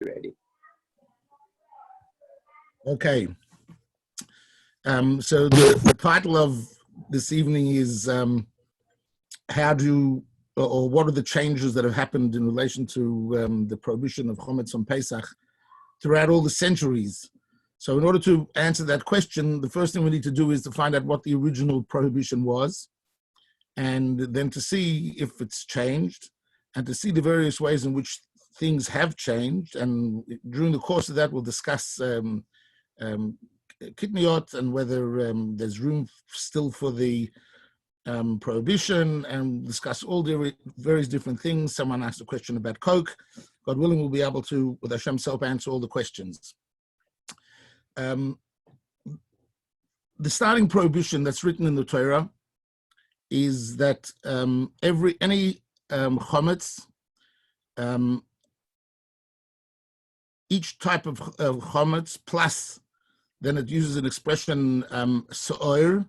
ready. Okay. So the title of this evening is what are the changes that have happened in relation to the prohibition of Chometz on Pesach throughout all the centuries. So in order to answer that question, the first thing we need to do is to find out what the original prohibition was, and then to see if it's changed, and to see the various ways in which things have changed. And during the course of that, we'll discuss Kitniot and whether there's room still for the prohibition, and discuss all the various different things. Someone asked a question about Coke. God willing, we'll be able to, with Hashem's help, answer all the questions. The starting prohibition that's written in the Torah is that any chometz, each type of chometz, plus then it uses an expression so'or.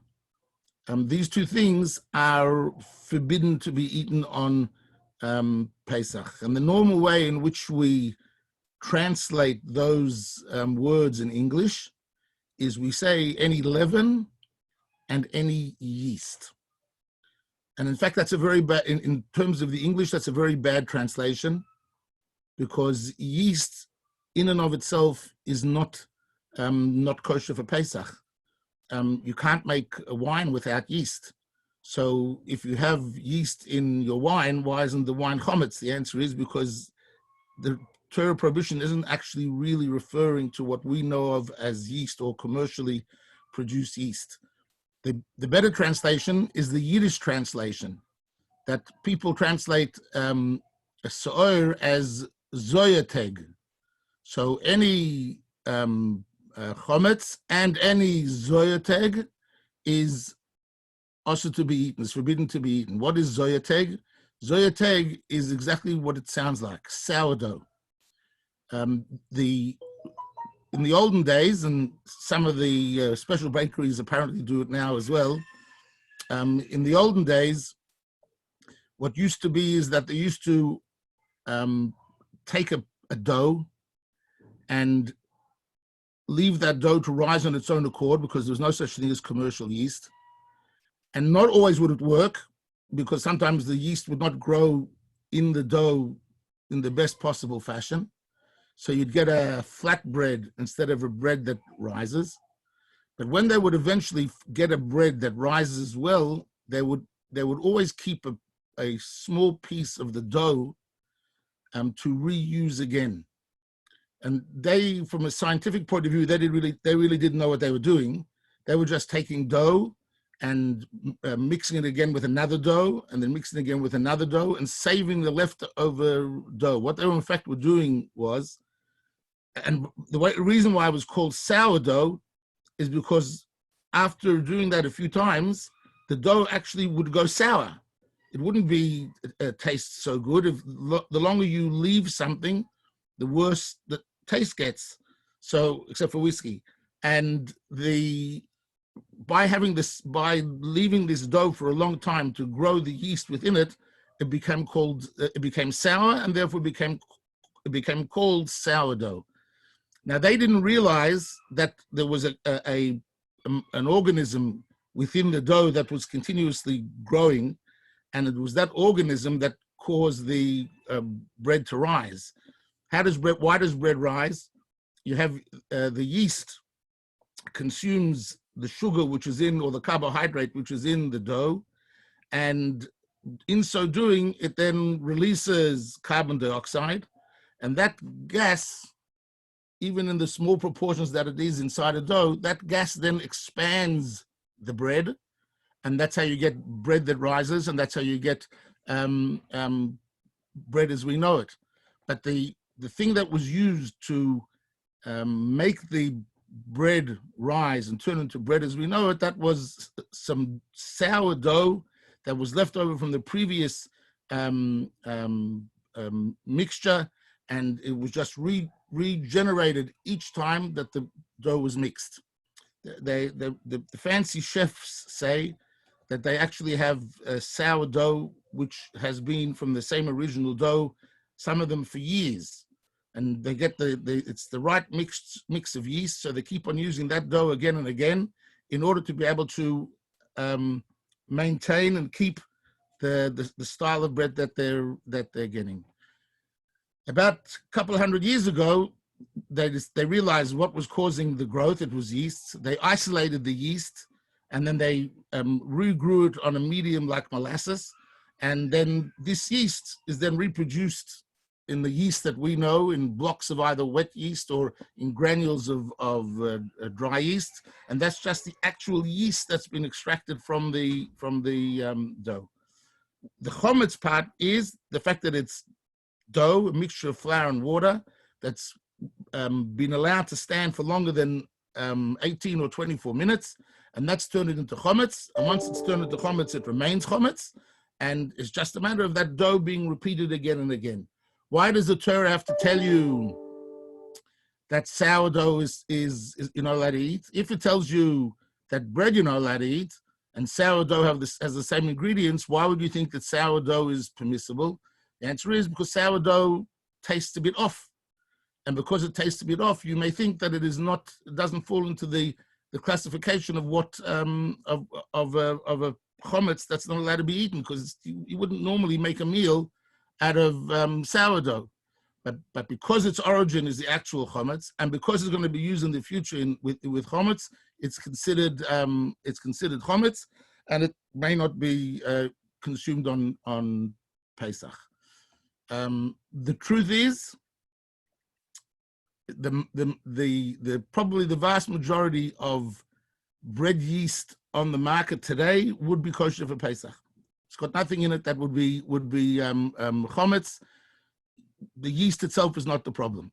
These two things are forbidden to be eaten on Pesach. And the normal way in which we translate those words in English is we say any leaven and any yeast. And in fact, that's a very bad, in terms of the English, that's a very bad translation, because yeast in and of itself is not kosher for Pesach. You can't make a wine without yeast. So if you have yeast in your wine, why isn't the wine chometz? The answer is because the Torah prohibition isn't actually really referring to what we know of as yeast or commercially produced yeast. The better translation is the Yiddish translation, that people translate so'or as zoyateg. So any chometz and any zoyateg is also to be eaten, it's forbidden to be eaten. What is zoyateg? Zoyateg is exactly what it sounds like, sourdough. In the olden days, and some of the special bakeries apparently do it now as well, in the olden days, what used to be is that they used to take a dough and leave that dough to rise on its own accord, because there's no such thing as commercial yeast. And not always would it work, because sometimes the yeast would not grow in the dough in the best possible fashion. So you'd get a flat bread instead of a bread that rises. But when they would eventually get a bread that rises well, they would always keep a small piece of the dough to reuse again. And they, from a scientific point of view, they really didn't know what they were doing. They were just taking dough and mixing it again with another dough, and then mixing it again with another dough, and saving the leftover dough. What they were in fact were doing was, and the reason why it was called sourdough is because after doing that a few times, the dough actually would go sour. It wouldn't taste so good. The longer you leave something, the worse the taste gets. So, except for whiskey. And by leaving this dough for a long time to grow the yeast within it, it became sour, and therefore it became called sourdough. Now, they didn't realize that there was an organism within the dough that was continuously growing, and it was that organism that caused the bread to rise. Why does bread rise? You have the yeast consumes the sugar which is in, or the carbohydrate which is in the dough, and in so doing, it then releases carbon dioxide, and that gas, even in the small proportions that it is inside a dough, that gas then expands the bread, and that's how you get bread that rises, and that's how you get bread as we know it. But the thing that was used to make the bread rise and turn into bread as we know it, that was some sourdough that was left over from the previous mixture, and it was just regenerated each time that the dough was mixed. The fancy chefs say that they actually have sourdough which has been from the same original dough, some of them for years. and they get it's the right mix of yeast, so they keep on using that dough again and again in order to be able to maintain and keep the style of bread that they're getting. About a couple of hundred years ago, they realized what was causing the growth. It was yeast. They isolated the yeast, and then they regrew it on a medium like molasses, and then this yeast is then reproduced in the yeast that we know, in blocks of either wet yeast or in granules of dry yeast, and that's just the actual yeast that's been extracted from the dough. The chometz part is the fact that it's dough, a mixture of flour and water, that's been allowed to stand for longer than 18 or 24 minutes, and that's turned it into chometz. And once it's turned into chometz, it remains chometz, and it's just a matter of that dough being repeated again and again. Why does the Torah have to tell you that sourdough is you're not allowed to eat? If it tells you that bread you're not allowed to eat and sourdough has the same ingredients, why would you think that sourdough is permissible? The answer is because sourdough tastes a bit off. And because it tastes a bit off, you may think that it doesn't fall into the classification of what of a chometz that's not allowed to be eaten, because you wouldn't normally make a meal out of sourdough, but because its origin is the actual chometz, and because it's going to be used in the future with chometz, it's considered chometz, and it may not be consumed on Pesach. The truth is, probably the vast majority of bread yeast on the market today would be kosher for Pesach. It's got nothing in it that would be chometz. The yeast itself is not the problem.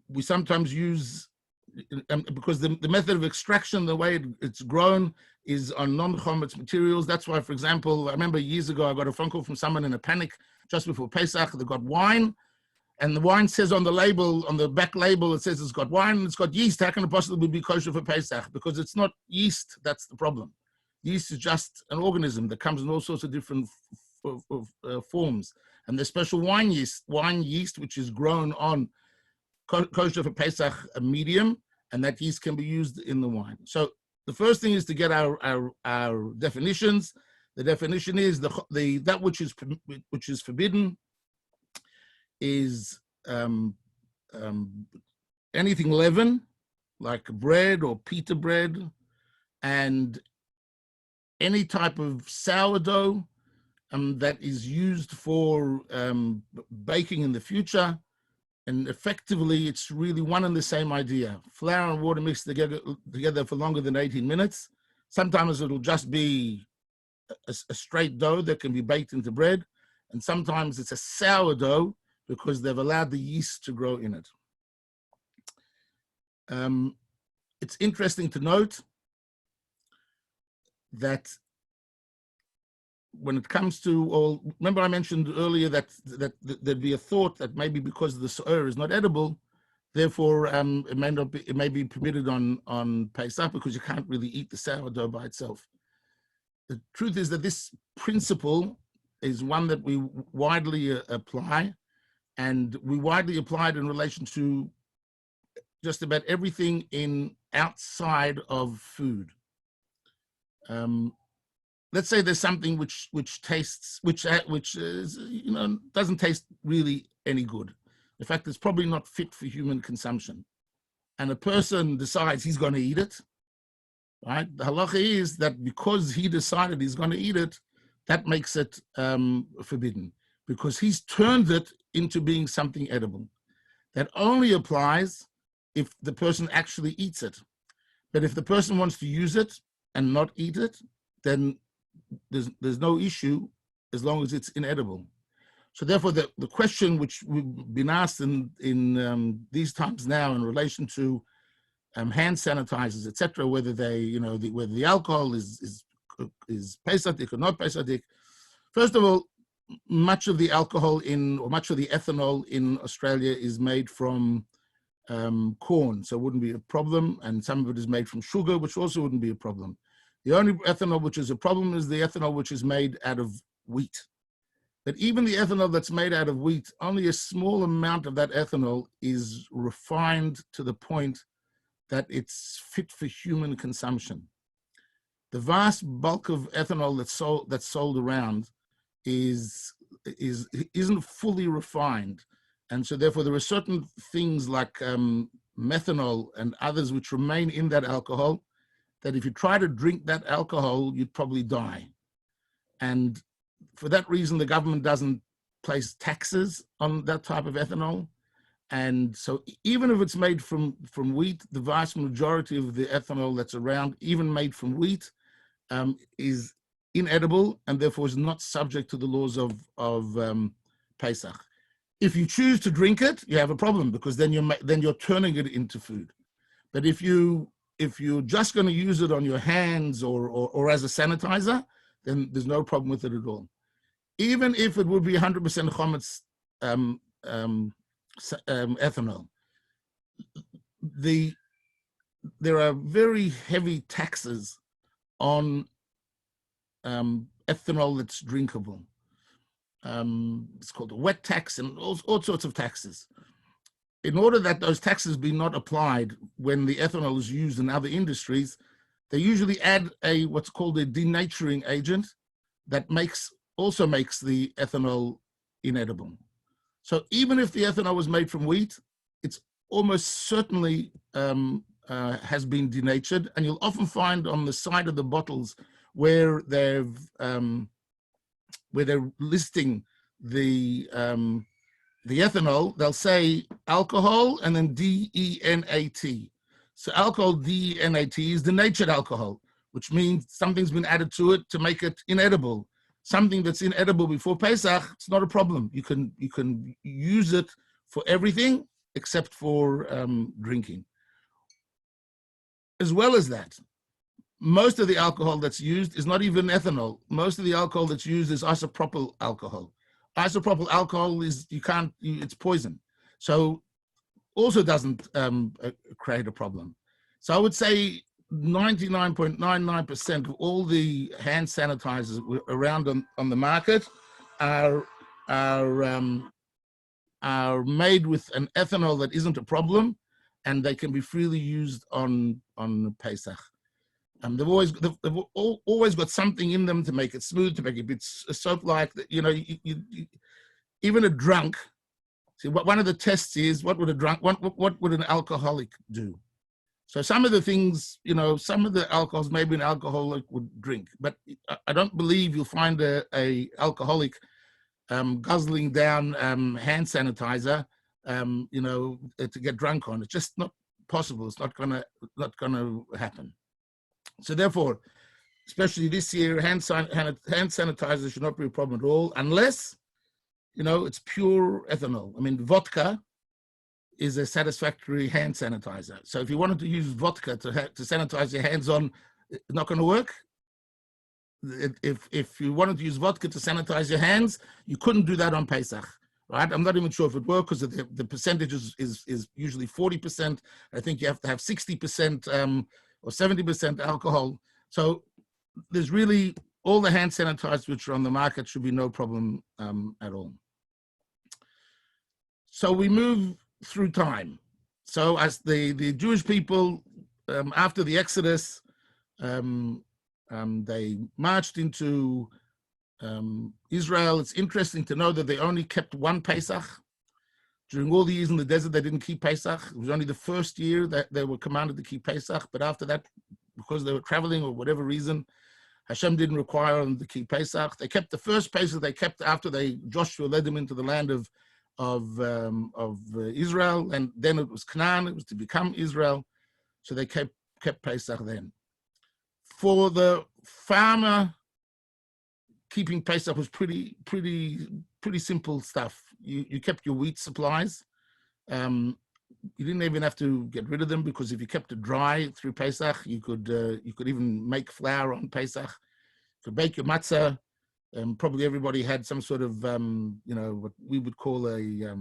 We sometimes use, because the method of extraction, the way it's grown, is on non-chometz materials. That's why, for example, I remember years ago I got a phone call from someone in a panic just before Pesach. They got wine, and the wine says on the label, on the back label, it says it's got wine and it's got yeast. How can it possibly be kosher for Pesach? Because it's not yeast that's the problem. Yeast is just an organism that comes in all sorts of different forms. And there's special wine yeast, which is grown on kosher for Pesach medium, and that yeast can be used in the wine. So the first thing is to get our definitions. The definition is that which is forbidden is anything leaven, like bread or pita bread, and any type of sourdough that is used for baking in the future. And effectively, it's really one and the same idea. Flour and water mixed together for longer than 18 minutes. Sometimes it'll just be a straight dough that can be baked into bread. And sometimes it's a sourdough because they've allowed the yeast to grow in it. It's interesting to note that when it comes to all, remember I mentioned earlier that there'd be a thought that maybe because the sour is not edible, therefore it may be permitted on Pesach because you can't really eat the sourdough by itself. The truth is that this principle is one that we widely apply, and we widely apply it in relation to just about everything outside of food. Let's say there's something which is, doesn't taste really any good. In fact, it's probably not fit for human consumption, and a person decides he's going to eat it. Right? The halacha is that because he decided he's going to eat it, that makes it forbidden, because he's turned it into being something edible. That only applies if the person actually eats it. But if the person wants to use it and not eat it, then there's no issue as long as it's inedible. So therefore, the question which we've been asked in these times now in relation to hand sanitizers, etc., whether whether the alcohol is Pesach or not Pesach. First of all, much of the alcohol or much of the ethanol in Australia is made from corn, so it wouldn't be a problem, and some of it is made from sugar, which also wouldn't be a problem. The only ethanol which is a problem is the ethanol which is made out of wheat. But even the ethanol that's made out of wheat, only a small amount of that ethanol is refined to the point that it's fit for human consumption. The vast bulk of ethanol that's sold around isn't fully refined. And so therefore there are certain things like methanol and others which remain in that alcohol that if you try to drink that alcohol, you'd probably die. And for that reason, the government doesn't place taxes on that type of ethanol. And so even if it's made from wheat, the vast majority of the ethanol that's around, even made from wheat, is inedible and therefore is not subject to the laws of Pesach. If you choose to drink it, you have a problem because then you're turning it into food. But if you're just going to use it on your hands or as a sanitizer, then there's no problem with it at all. Even if it would be 100% chametz ethanol, there are very heavy taxes on ethanol that's drinkable. It's called a wet tax and all sorts of taxes. In order that those taxes be not applied when the ethanol is used in other industries, they usually add what's called a denaturing agent that also makes the ethanol inedible. So even if the ethanol was made from wheat, it's almost certainly has been denatured, and you'll often find on the side of the bottles where they're listing the ethanol, they'll say alcohol and then D-E-N-A-T. So alcohol, D-E-N-A-T, is denatured alcohol, which means something's been added to it to make it inedible. Something that's inedible before Pesach, it's not a problem. You can use it for everything except for drinking. As well as that, most of the alcohol that's used is not even ethanol. Most of the alcohol that's used is isopropyl alcohol. Isopropyl alcohol it's poison. So also doesn't create a problem. So I would say 99.99% of all the hand sanitizers around on the market are made with an ethanol that isn't a problem, and they can be freely used on Pesach. They've always got something in them to make it smooth, to make it a bit soap-like. Even a drunk. See, one of the tests is what would an alcoholic do? So some of the things, some of the alcohols maybe an alcoholic would drink, but I don't believe you'll find a alcoholic guzzling down hand sanitizer, to get drunk on. It's just not possible. It's not gonna happen. So therefore, especially this year, hand sanitizer should not be a problem at all, unless it's pure ethanol. I mean, vodka is a satisfactory hand sanitizer. So if you wanted to use vodka to sanitize your hands on, it's not going to work. If you wanted to use vodka to sanitize your hands, you couldn't do that on Pesach, right? I'm not even sure if it worked because the percentage is usually 40%. I think you have to have 60% or 70% alcohol. So there's really all the hand sanitizers which are on the market should be no problem at all. So we move through time. So as the Jewish people, after the Exodus, they marched into Israel. It's interesting to know that they only kept one Pesach. During all the years in the desert, they didn't keep Pesach. It was only the first year that they were commanded to keep Pesach. But after that, because they were traveling or whatever reason, Hashem didn't require them to keep Pesach. They kept the first Pesach they kept after Joshua led them into the land of Israel, and then it was Canaan. It was to become Israel, so they kept Pesach then. For the farmer, keeping Pesach was pretty simple stuff. You kept your wheat supplies. You didn't even have to get rid of them, because if you kept it dry through Pesach, you could even make flour on Pesach. You could bake your matzah. Probably everybody had some sort of what we would call a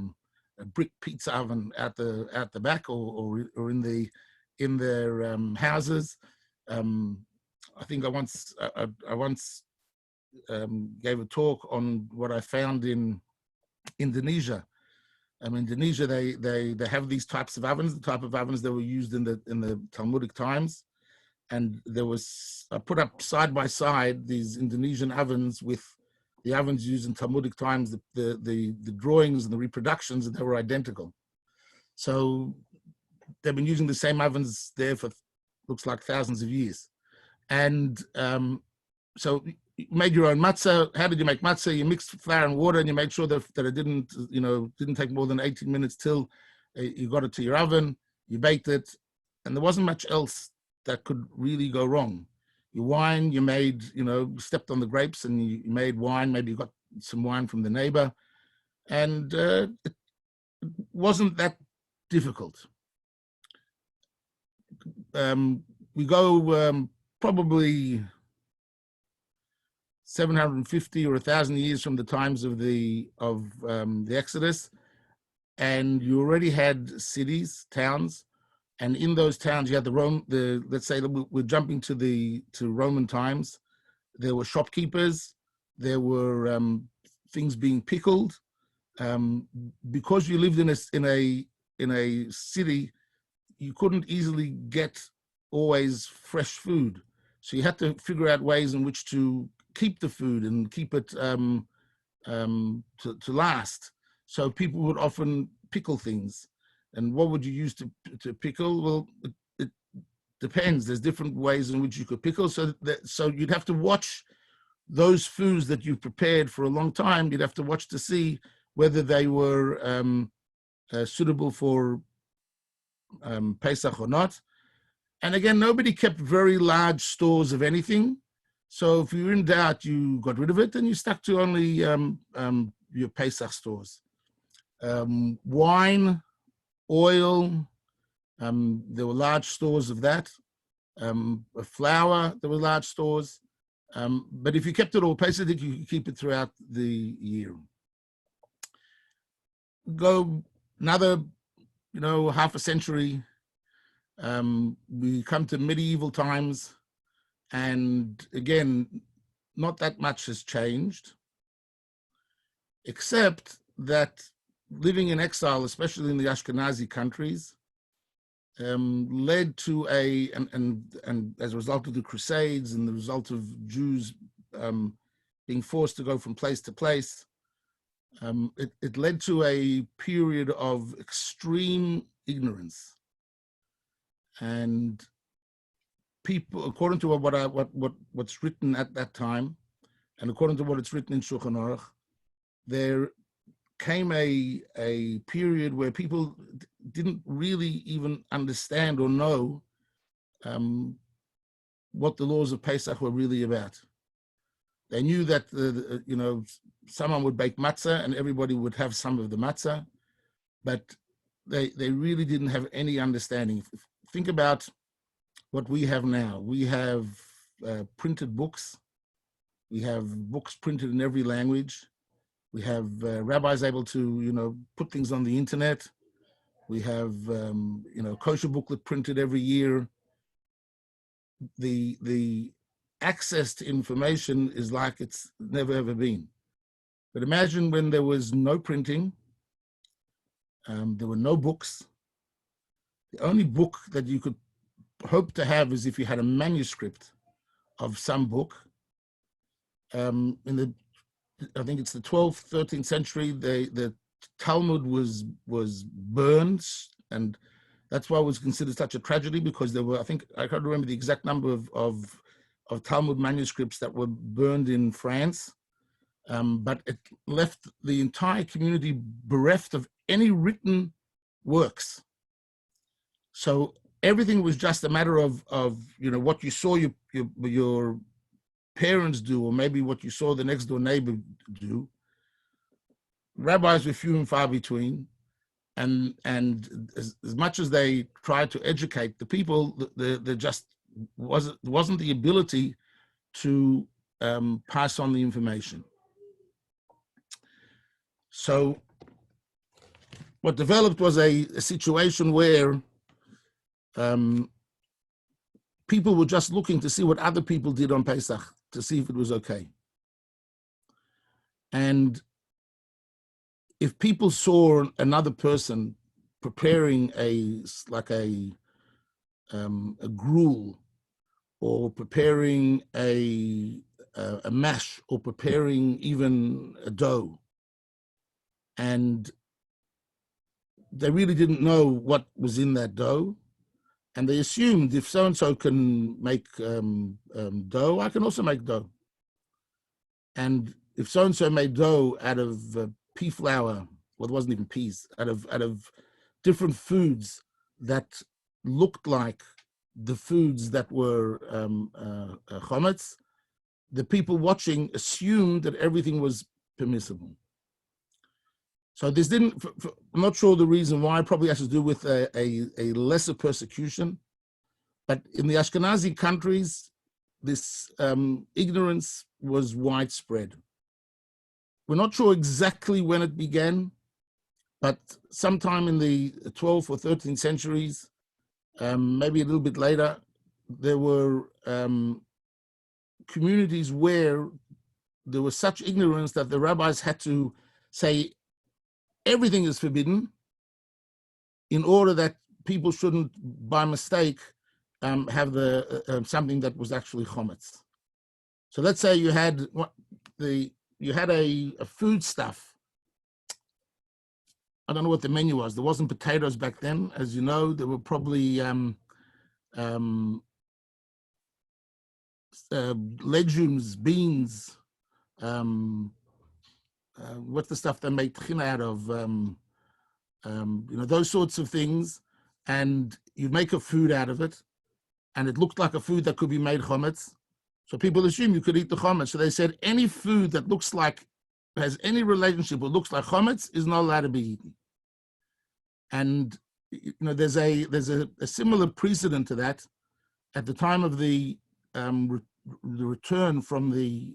brick pizza oven at the back or in their houses. I think I once gave a talk on what I found in Indonesia. Indonesia, they have these types of ovens, the type of ovens that were used in the Talmudic times, and there was I put up side by side these Indonesian ovens with the ovens used in Talmudic times, the drawings and the reproductions, and they were identical. So they've been using the same ovens there for looks like thousands of years, and so you made your own matzah. How did you make matzah? You mixed flour and water, and you made sure that it didn't take more than 18 minutes till you got it to your oven. You baked it, and there wasn't much else that could really go wrong. Your wine, you made, stepped on the grapes and you made wine. Maybe you got some wine from the neighbor, and it wasn't that difficult. We go probably 750 or 1,000 years from the times of the Exodus, and you already had cities, towns, and in those towns you had let's say that we're jumping to Roman times. There were shopkeepers, there were things being pickled, because you lived in a city. You couldn't easily get always fresh food, so you had to figure out ways in which to keep the food and keep it to last. So people would often pickle things. And what would you use to pickle? Well, it depends. There's different ways in which you could pickle. So you'd have to watch those foods that you've prepared for a long time. You'd have to watch to see whether they were suitable for Pesach or not. And again, nobody kept very large stores of anything. So if you were in doubt, you got rid of it and you stuck to only your Pesach stores. Wine, oil, there were large stores of that. Flour, there were large stores. But if you kept it all Pesach, you could keep it throughout the year. Go another, half a century. We come to medieval times. And again, not that much has changed, except that living in exile, especially in the Ashkenazi countries, led to and as a result of the Crusades and the result of Jews being forced to go from place to place, it led to a period of extreme ignorance. And people, according to what's written at that time, and according to what it's written in Shulchan Aruch, there came a period where people didn't really even understand or know what the laws of Pesach were really about. They knew that someone would bake matzah and everybody would have some of the matzah, but they really didn't have any understanding. Think about what we have now. We have printed books. We have books printed in every language. We have rabbis able to, put things on the internet. We have, kosher booklet printed every year. The access to information is like it's never ever been. But imagine when there was no printing, there were no books. The only book that you could hope to have is if you had a manuscript of some book. I think it's the 12th, 13th century, the Talmud was burned, and that's why it was considered such a tragedy, because there were, I can't remember the exact number of Talmud manuscripts that were burned in France, but it left the entire community bereft of any written works. So everything was just a matter of what you saw your parents do, or maybe what you saw the next door neighbor do. Rabbis were few and far between, and as much as they tried to educate the people, there just wasn't the ability to pass on the information. So what developed was a situation where people were just looking to see what other people did on Pesach, to see if it was okay. And if people saw another person preparing a gruel, or preparing a mash, or preparing even a dough, and they really didn't know what was in that dough, and they assumed if so-and-so can make dough, I can also make dough. And if so-and-so made dough out of pea flour, well, it wasn't even peas, out of different foods that looked like the foods that were chametz, the people watching assumed that everything was permissible. So this didn't, I'm not sure the reason why, probably has to do with a lesser persecution. But in the Ashkenazi countries, this ignorance was widespread. We're not sure exactly when it began, but sometime in the 12th or 13th centuries, maybe a little bit later, there were communities where there was such ignorance that the rabbis had to say everything is forbidden in order that people shouldn't, by mistake, have the something that was actually chometz. So let's say you had a food stuff. I don't know what the menu was. There wasn't potatoes back then, as you know. There were probably legumes, beans. What's the stuff they make tchina out of? Those sorts of things. And you make a food out of it, and it looked like a food that could be made chometz. So people assume you could eat the chometz. So they said any food that looks like, has any relationship or looks like chometz is not allowed to be eaten. And there's a similar precedent to that at the time of the return from the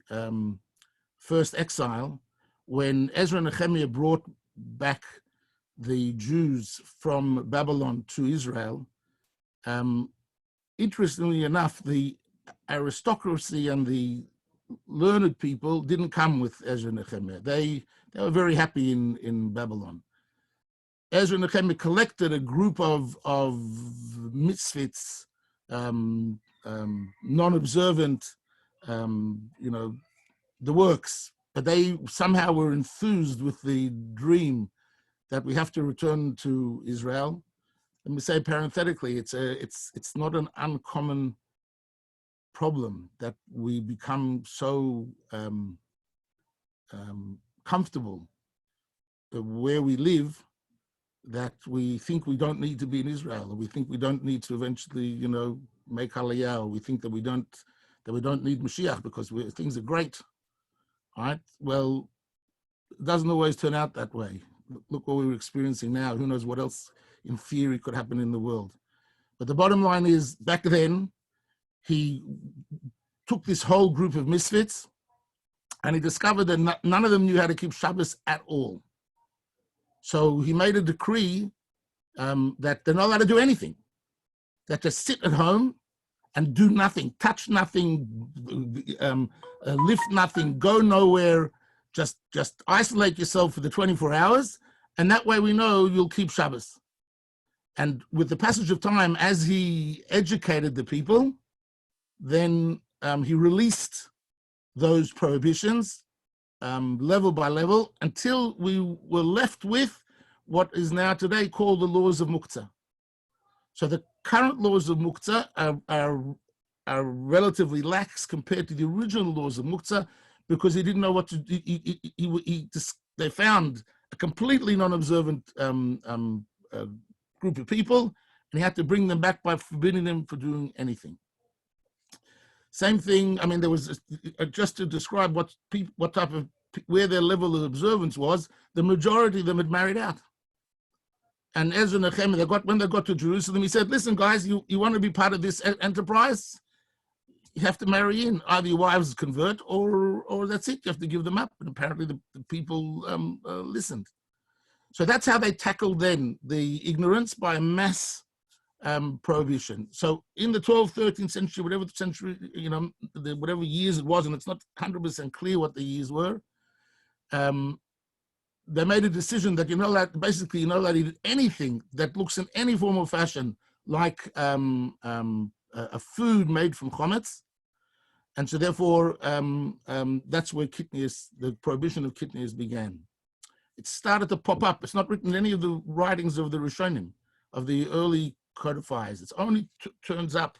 first exile, when Ezra and Nehemiah brought back the Jews from Babylon to Israel. Interestingly enough, the aristocracy and the learned people didn't come with Ezra and Nehemiah. They were very happy in Babylon. Ezra and Nehemiah collected a group of misfits, non-observant, the works, but they somehow were enthused with the dream that we have to return to Israel. Let me say parenthetically, it's not an uncommon problem that we become so comfortable where we live that we think we don't need to be in Israel, or we think we don't need to eventually, make Aliyah, or we think that we don't need Mashiach because things are great. All right. Well, it doesn't always turn out that way. Look what we're experiencing now. Who knows what else in theory could happen in the world. But the bottom line is, back then, he took this whole group of misfits and he discovered that none of them knew how to keep Shabbos at all. So he made a decree that they're not allowed to do anything, that just sit at home and do nothing, touch nothing, lift nothing, go nowhere, just isolate yourself for the 24 hours, and that way we know you'll keep Shabbos. And with the passage of time, as he educated the people, then he released those prohibitions level by level until we were left with what is now today called the laws of Muktzah. So the current laws of Muktzah are relatively lax compared to the original laws of Muktzah, because he didn't know what to do. They found a completely non-observant group of people, and he had to bring them back by forbidding them for doing anything. Same thing. I mean, there was just to describe what type of, where their level of observance was. The majority of them had married out. And Ezra and Nehemiah, when they got to Jerusalem, he said, "Listen, guys, you want to be part of this enterprise? You have to marry in. Either your wives convert, or that's it. You have to give them up." And apparently, the people listened. So that's how they tackled then the ignorance, by a mass prohibition. So in the 12th, 13th century, whatever century, whatever years it was, and it's not 100% clear what the years were, they made a decision that you're not allowed, basically you're not allowed to eat anything that looks in any form or fashion like a food made from chametz. And so therefore, that's where the prohibition of kitnius began. It started to pop up. It's not written in any of the writings of the Rishonim, of the early codifiers. It's only turns up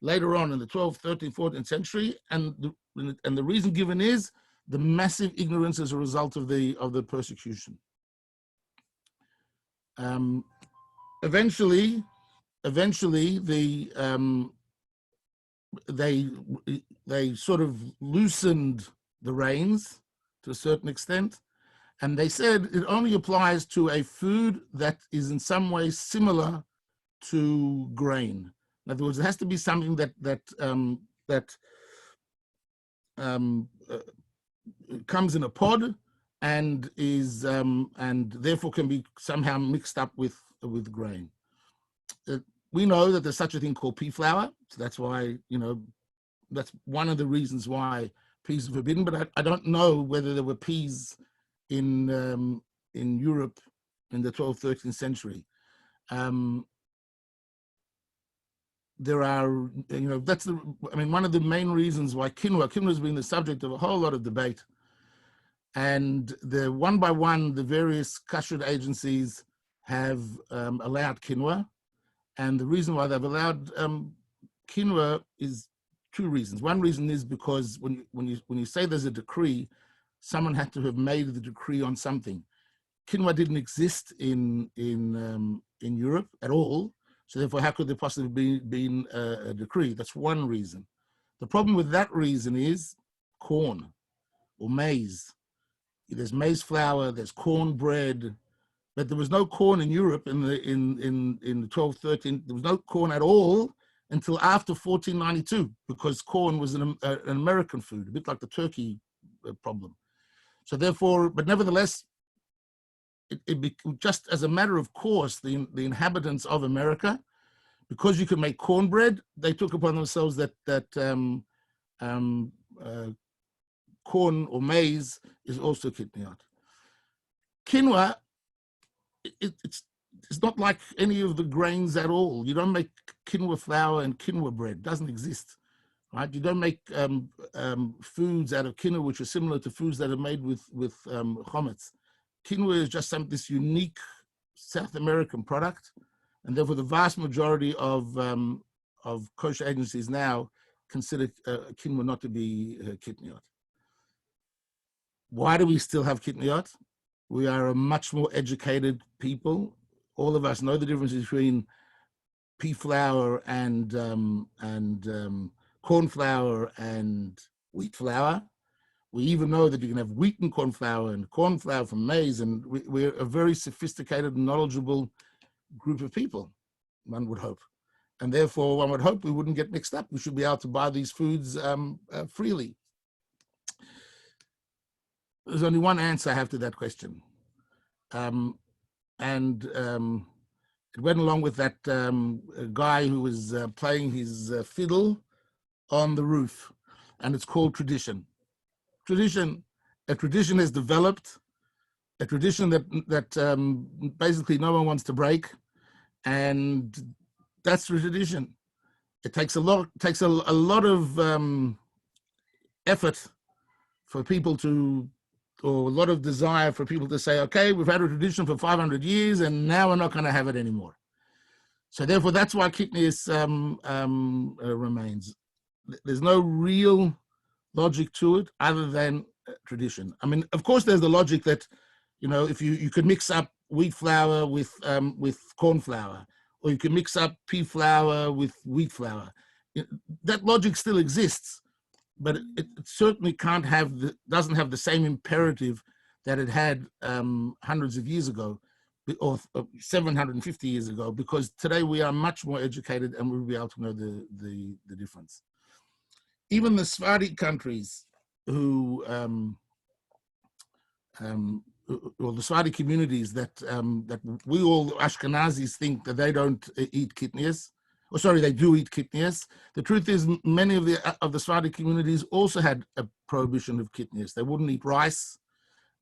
later on in the 12th, 13th, 14th century. And the reason given is the massive ignorance as a result of the persecution. Eventually, they sort of loosened the reins to a certain extent, and they said it only applies to a food that is in some way similar to grain. In other words, it has to be something that comes in a pod and is and therefore can be somehow mixed up with grain. We know that there's such a thing called pea flour, so that's why, that's one of the reasons why peas are forbidden. But I don't know whether there were peas in Europe in the 12th, 13th century. There are, one of the main reasons why quinoa has been the subject of a whole lot of debate. And one by one, the various kashrut agencies have allowed quinoa. And the reason why they've allowed quinoa is two reasons. One reason is because when you say there's a decree, someone had to have made the decree on something. Quinoa didn't exist in Europe at all, so therefore, how could there possibly be a decree? That's one reason. The problem with that reason is corn or maize. There's maize flour, there's corn bread. But there was no corn in Europe in the 12th, 13th. There was no corn at all until after 1492, because corn was an American food, a bit like the turkey problem. So therefore, but nevertheless, just as a matter of course, the inhabitants of America, because you could make cornbread, they took upon themselves that corn or maize is also kitniot. Quinoa. It's not like any of the grains at all. You don't make quinoa flour and quinoa bread. It doesn't exist, right? You don't make foods out of quinoa which are similar to foods that are made with chametz. Quinoa is just this unique South American product, and therefore the vast majority of kosher agencies now consider quinoa not to be kitniot. Why do we still have kitniot? We are a much more educated people. All of us know the difference between pea flour and corn flour and wheat flour. We even know that you can have wheat and corn flour from maize, and we're a very sophisticated and knowledgeable group of people, one would hope. And therefore, one would hope we wouldn't get mixed up. We should be able to buy these foods freely. There's only one answer I have to that question. It went along with that guy who was playing his fiddle on the roof, and it's called tradition. A tradition has developed, a tradition that basically no one wants to break, and that's the tradition. It takes a lot of effort for people to, or a lot of desire for people to say, okay, we've had a tradition for 500 years and now we're not going to have it anymore. So therefore, that's why kitnius remains. There's no real logic to it other than tradition. I mean, of course, there's the logic that, if you could mix up wheat flour with corn flour, or you can mix up pea flour with wheat flour. That logic still exists, but it certainly doesn't have the same imperative that it had hundreds of years ago, or 750 years ago, because today we are much more educated and we'll be able to know the difference. Even the Sephardic countries or the Sephardic communities that we all Ashkenazis think that they don't eat kitnius, or sorry, they do eat kitnius. The truth is, many of the Sephardic communities also had a prohibition of kitnius. They wouldn't eat rice,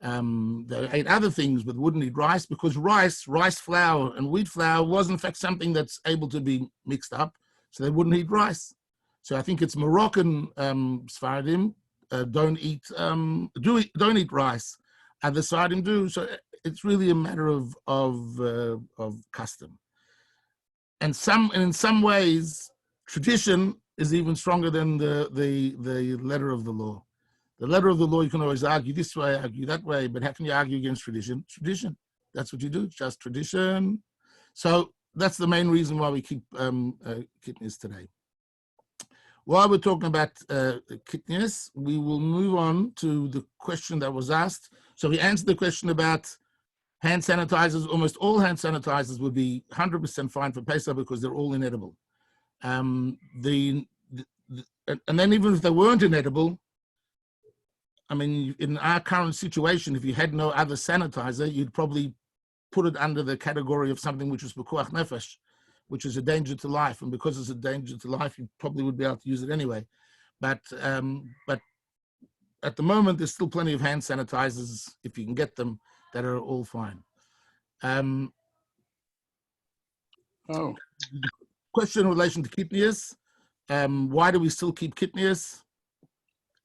They ate other things, but wouldn't eat rice because rice flour, and wheat flour was in fact something that's able to be mixed up, so they wouldn't eat rice. So I think it's Moroccan Sephardim don't eat rice. Other Sephardim do. So it's really a matter of custom. And in some ways, tradition is even stronger than the letter of the law. The letter of the law, you can always argue this way, argue that way, but how can you argue against tradition? Tradition. That's what you do, just tradition. So that's the main reason why we keep kitnius today. While we're talking about kitnius, we will move on to the question that was asked. So we answered the question about hand sanitizers. Almost all hand sanitizers would be 100% fine for Pesach because they're all inedible. And then even if they weren't inedible, I mean, in our current situation, if you had no other sanitizer, you'd probably put it under the category of something which was pekuach nefesh, which is a danger to life. And because it's a danger to life, you probably would be able to use it anyway. But at the moment, there's still plenty of hand sanitizers, if you can get them, that are all fine. Question in relation to kitnius. Why do we still keep kitnius?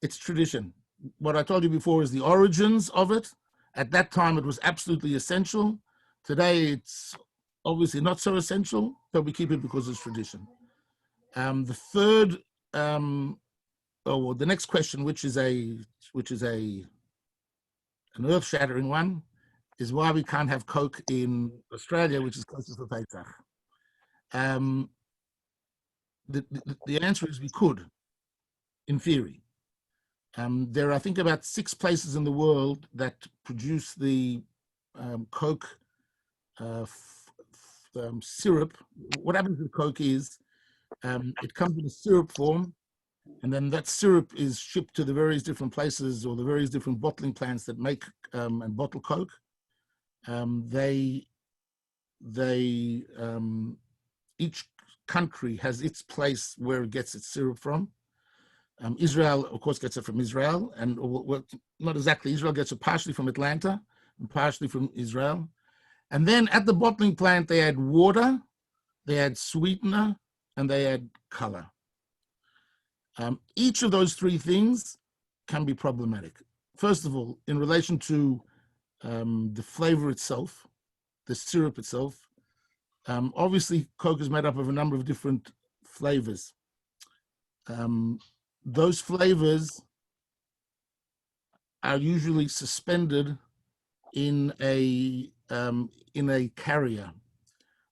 It's tradition. What I told you before is the origins of it. At that time, it was absolutely essential. Today, it's obviously not so essential, but we keep it because it's tradition. The third, the next question, which is an earth-shattering one, is why we can't have Coke in Australia, which is closest to Pesach. The answer is we could, in theory. There are, I think, about 6 places in the world that produce the Coke syrup. What happens with Coke is it comes in a syrup form, and then that syrup is shipped to the various different places or the various different bottling plants that make and bottle Coke. Each country has its place where it gets its syrup from. Israel, of course, gets it from Israel, and well, not exactly. Israel gets it partially from Atlanta and partially from Israel. And then at the bottling plant, they add water, they add sweetener, and they add color. Each of those 3 things can be problematic. First of all, in relation to the flavor itself, the syrup itself, obviously Coke is made up of a number of different flavors. Those flavors are usually suspended in a carrier.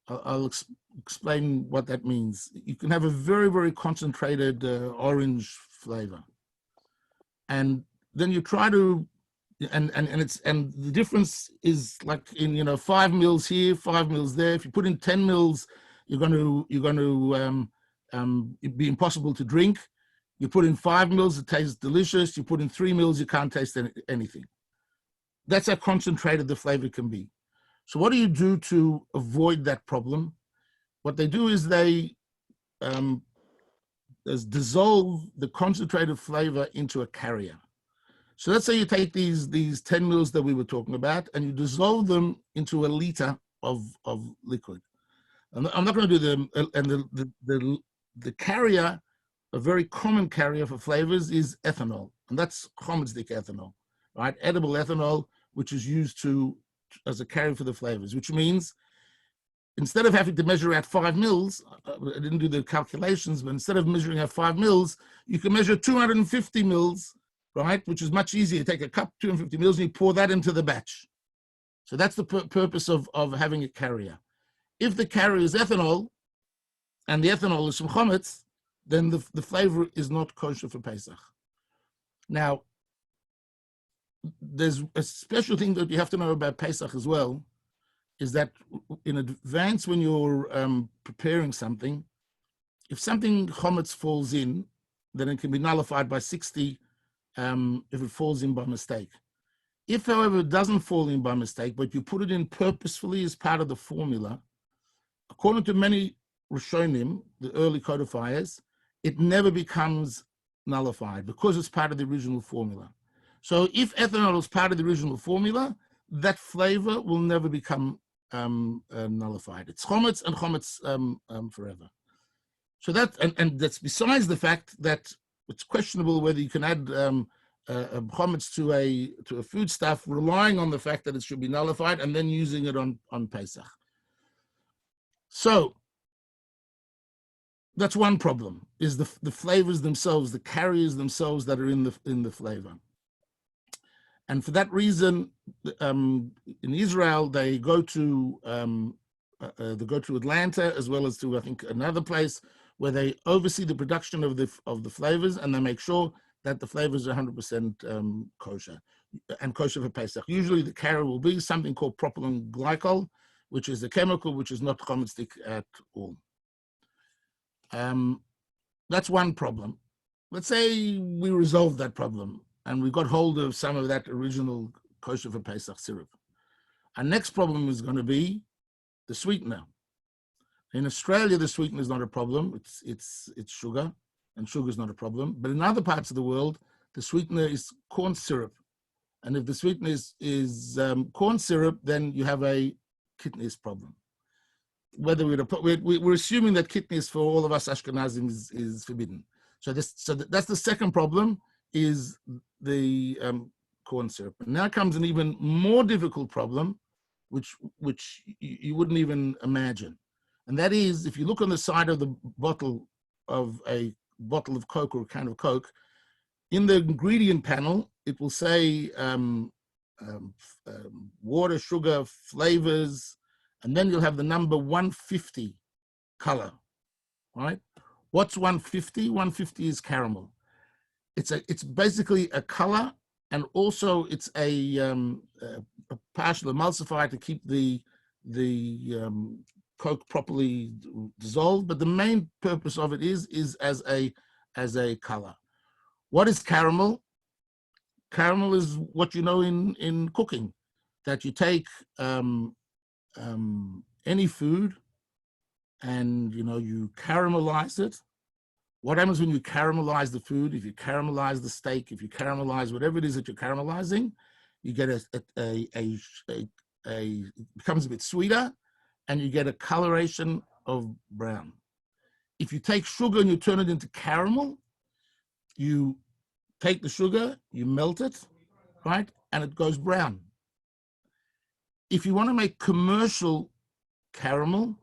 I'll explain what that means. You can have a very, very concentrated orange flavor, and then you try to, and the difference is like in 5 mils here, 5 mils there. If you put in 10 mils, you're going to it'd be impossible to drink. You put in 5 mils, it tastes delicious. You put in 3 mils, you can't taste anything. That's how concentrated the flavor can be. So what do you do to avoid that problem? What they do is they dissolve the concentrated flavor into a carrier. So let's say you take these 10 mils that we were talking about and you dissolve them into a liter of liquid. And I'm not going to do them. And the carrier, a very common carrier for flavors, is ethanol, and that's chometzdik ethanol, right? Edible ethanol, which is used as a carrier for the flavors, which means instead of having to measure out 5 mils, I didn't do the calculations, but instead of measuring out 5 mils, you can measure 250 mils, right? Which is much easier. You take a cup, 250 mils, and you pour that into the batch. So that's the purpose of having a carrier. If the carrier is ethanol, and the ethanol is from chometz, then the flavor is not kosher for Pesach. Now, there's a special thing that you have to know about Pesach as well, is that in advance when you're preparing something, if something chometz falls in, then it can be nullified by 60 if it falls in by mistake. If, however, it doesn't fall in by mistake, but you put it in purposefully as part of the formula, according to many Rishonim, the early codifiers, it never becomes nullified because it's part of the original formula. So if ethanol is part of the original formula, that flavor will never become nullified. It's chometz and chometz forever. So that, and that's besides the fact that it's questionable whether you can add chometz to a foodstuff, relying on the fact that it should be nullified and then using it on Pesach. So that's one problem, is the flavors themselves, the carriers themselves that are in the flavor. And for that reason, in Israel, they go to Atlanta, as well as to, I think, another place where they oversee the production of the flavors, and they make sure that the flavors are 100% kosher and kosher for Pesach. Usually the carrier will be something called propylene glycol, which is a chemical which is not chometzdik at all. That's one problem. Let's say we resolved that problem and we got hold of some of that original kosher for Pesach syrup. Our next problem is going to be the sweetener. In Australia, the sweetener is not a problem. It's sugar, and sugar is not a problem. But in other parts of the world, the sweetener is corn syrup. And if the sweetener is corn syrup, then you have a kidneys problem. Whether we're assuming that kidneys for all of us Ashkenazim is forbidden. So that's the second problem, is the corn syrup. And now comes an even more difficult problem, which you wouldn't even imagine. And that is, if you look on the side of the bottle of a bottle of Coke or a can of Coke, in the ingredient panel, it will say water, sugar, flavors, and then you'll have the number 150 color, right? What's 150? 150 is caramel. It's basically a color, and also it's a partial emulsifier to keep the Coke properly dissolved. But the main purpose of it is as a color. What is caramel? Caramel is what you know in cooking, that you take any food and you caramelize it. What happens when you caramelize the food? If you caramelize the steak, if you caramelize whatever it is that you're caramelizing, you get it becomes a bit sweeter, and you get a coloration of brown. If you take sugar and you turn it into caramel, you take the sugar, you melt it, right, and it goes brown. If you want to make commercial caramel,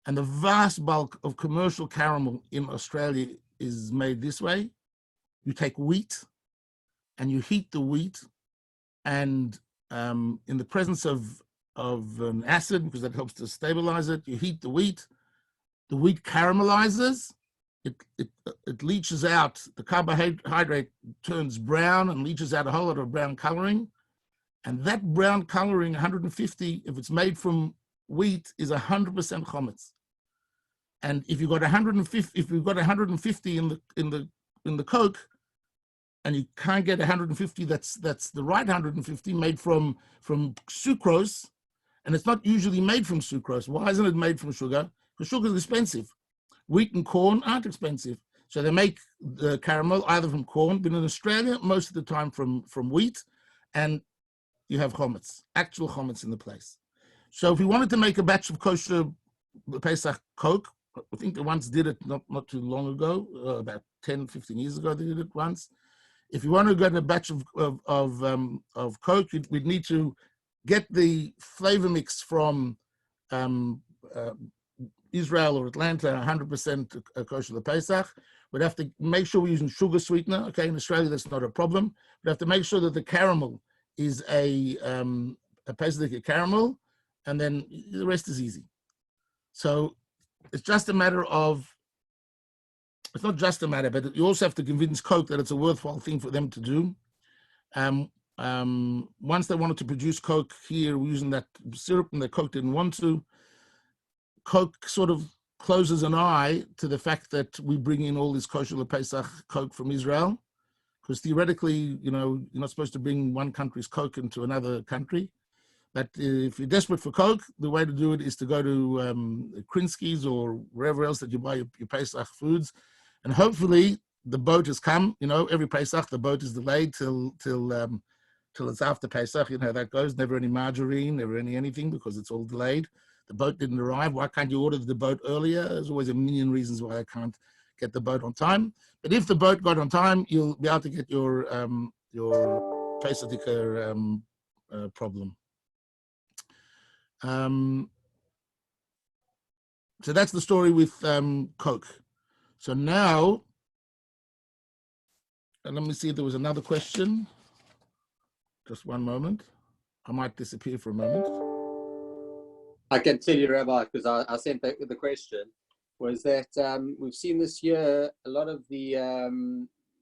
and the vast bulk of commercial caramel in Australia is made this way, you take wheat and you heat the wheat, and in the presence of an acid, because that helps to stabilize it, you heat the wheat caramelizes, it leaches out, the carbohydrate turns brown and leaches out a whole lot of brown coloring. And that brown coloring, 150, if it's made from wheat, is 100% chometz. And if you've got 150 in the Coke, and you can't get 150, that's the right 150 made from sucrose, and it's not usually made from sucrose. Why isn't it made from sugar? Because sugar is expensive. Wheat and corn aren't expensive, so they make the caramel either from corn, but in Australia most of the time from wheat, and you have chometz, actual chometz in the place. So if we wanted to make a batch of kosher Pesach Coke, I think they once did it not too long ago, about 10, 15 years ago they did it once. If you want to get a batch of Coke, we'd need to get the flavor mix from Israel or Atlanta, 100% kosher Pesach. We'd have to make sure we're using sugar sweetener. Okay, in Australia that's not a problem. We'd have to make sure that the caramel is a Pesach caramel, and then the rest is easy. So it's just a matter of, it's not just a matter, but you also have to convince Coke that it's a worthwhile thing for them to do. Once they wanted to produce Coke here using that syrup, and the Coke didn't want to, Coke sort of closes an eye to the fact that we bring in all this kosher Pesach Coke from Israel, because theoretically, you're not supposed to bring one country's Coke into another country. But if you're desperate for Coke, the way to do it is to go to Krinsky's or wherever else that you buy your Pesach foods, and hopefully the boat has come. Every Pesach the boat is delayed till it's after Pesach. That goes. Never any margarine, never anything, because it's all delayed. The boat didn't arrive. Why can't you order the boat earlier? There's always a million reasons why I can't get the boat on time. But if the boat got on time, you'll be able to get your Pesach problem. So that's the story with Coke. So now, let me see if there was another question. Just one moment. I might disappear for a moment. I can tell you, Rabbi, because I sent back with the question, was that we've seen this year a lot of the,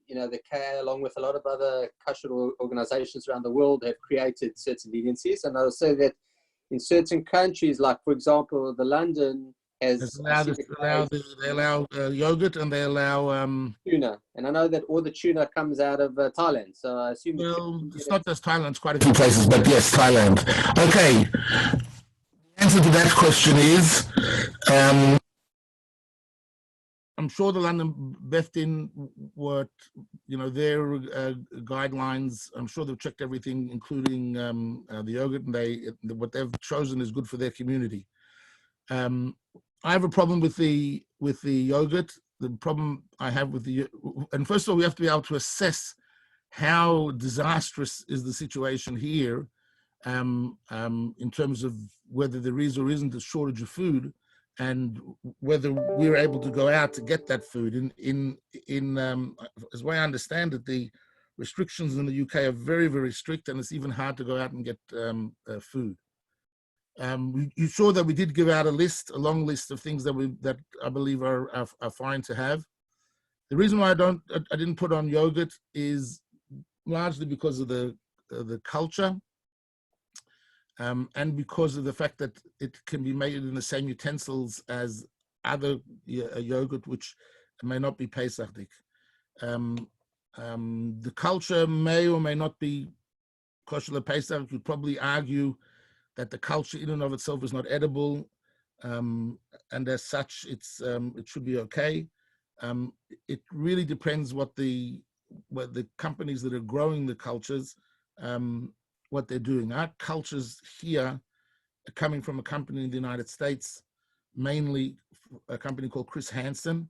the CAA, along with a lot of other Kashrut organizations around the world, have created certain leniencies. And I'll say that in certain countries, like, for example, the London has... They allow yogurt, and they allow... tuna. And I know that all the tuna comes out of Thailand. So I assume... Well, it's not just Thailand, it's quite a few places, but yes, Thailand. Okay. The answer to that question is... I'm sure the London Bethtin their guidelines. I'm sure they've checked everything, including the yogurt, and what they've chosen is good for their community. I have a problem with the yogurt. The problem I have with and first of all, we have to be able to assess how disastrous is the situation here, in terms of whether there is or isn't a shortage of food, and whether we're able to go out to get that food. As way I understand it, the restrictions in the UK are very, very strict, and it's even hard to go out and get food. You saw that we did give out a long list of things that I believe are fine to have. The reason why I didn't put on yogurt is largely because of the culture. And because of the fact that it can be made in the same utensils as other yogurt, which may not be Pesachdik. The culture may or may not be kosher Pesach. You'd probably argue that the culture in and of itself is not edible, and as such, it should be okay. It really depends what the companies that are growing the cultures, what they're doing. Our cultures here are coming from a company in the United States, mainly a company called Chris Hansen.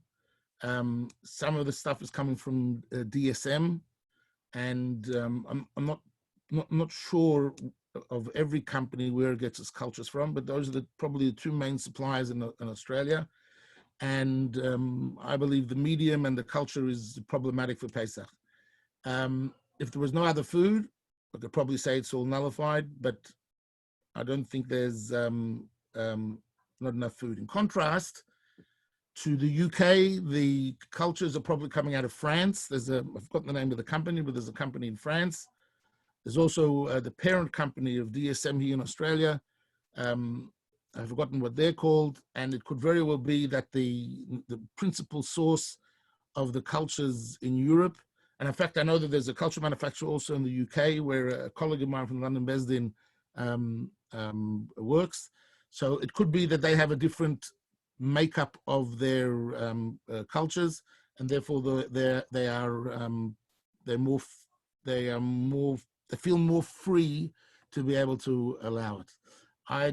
Some of the stuff is coming from DSM, and I'm not sure of every company where it gets its cultures from, but those are probably the two main suppliers in Australia. And I believe the medium and the culture is problematic for Pesach. If there was no other food, I could probably say it's all nullified, but I don't think there's not enough food. In contrast to the UK, the cultures are probably coming out of France. I've forgotten the name of the company, but there's a company in France. There's also the parent company of DSM here in Australia. I've forgotten what they're called, and it could very well be that the principal source of the cultures in Europe. And in fact, I know that there's a culture manufacturer also in the UK where a colleague of mine from London Besdin works. So it could be that they have a different makeup of their cultures, and therefore they feel more free to be able to allow it. I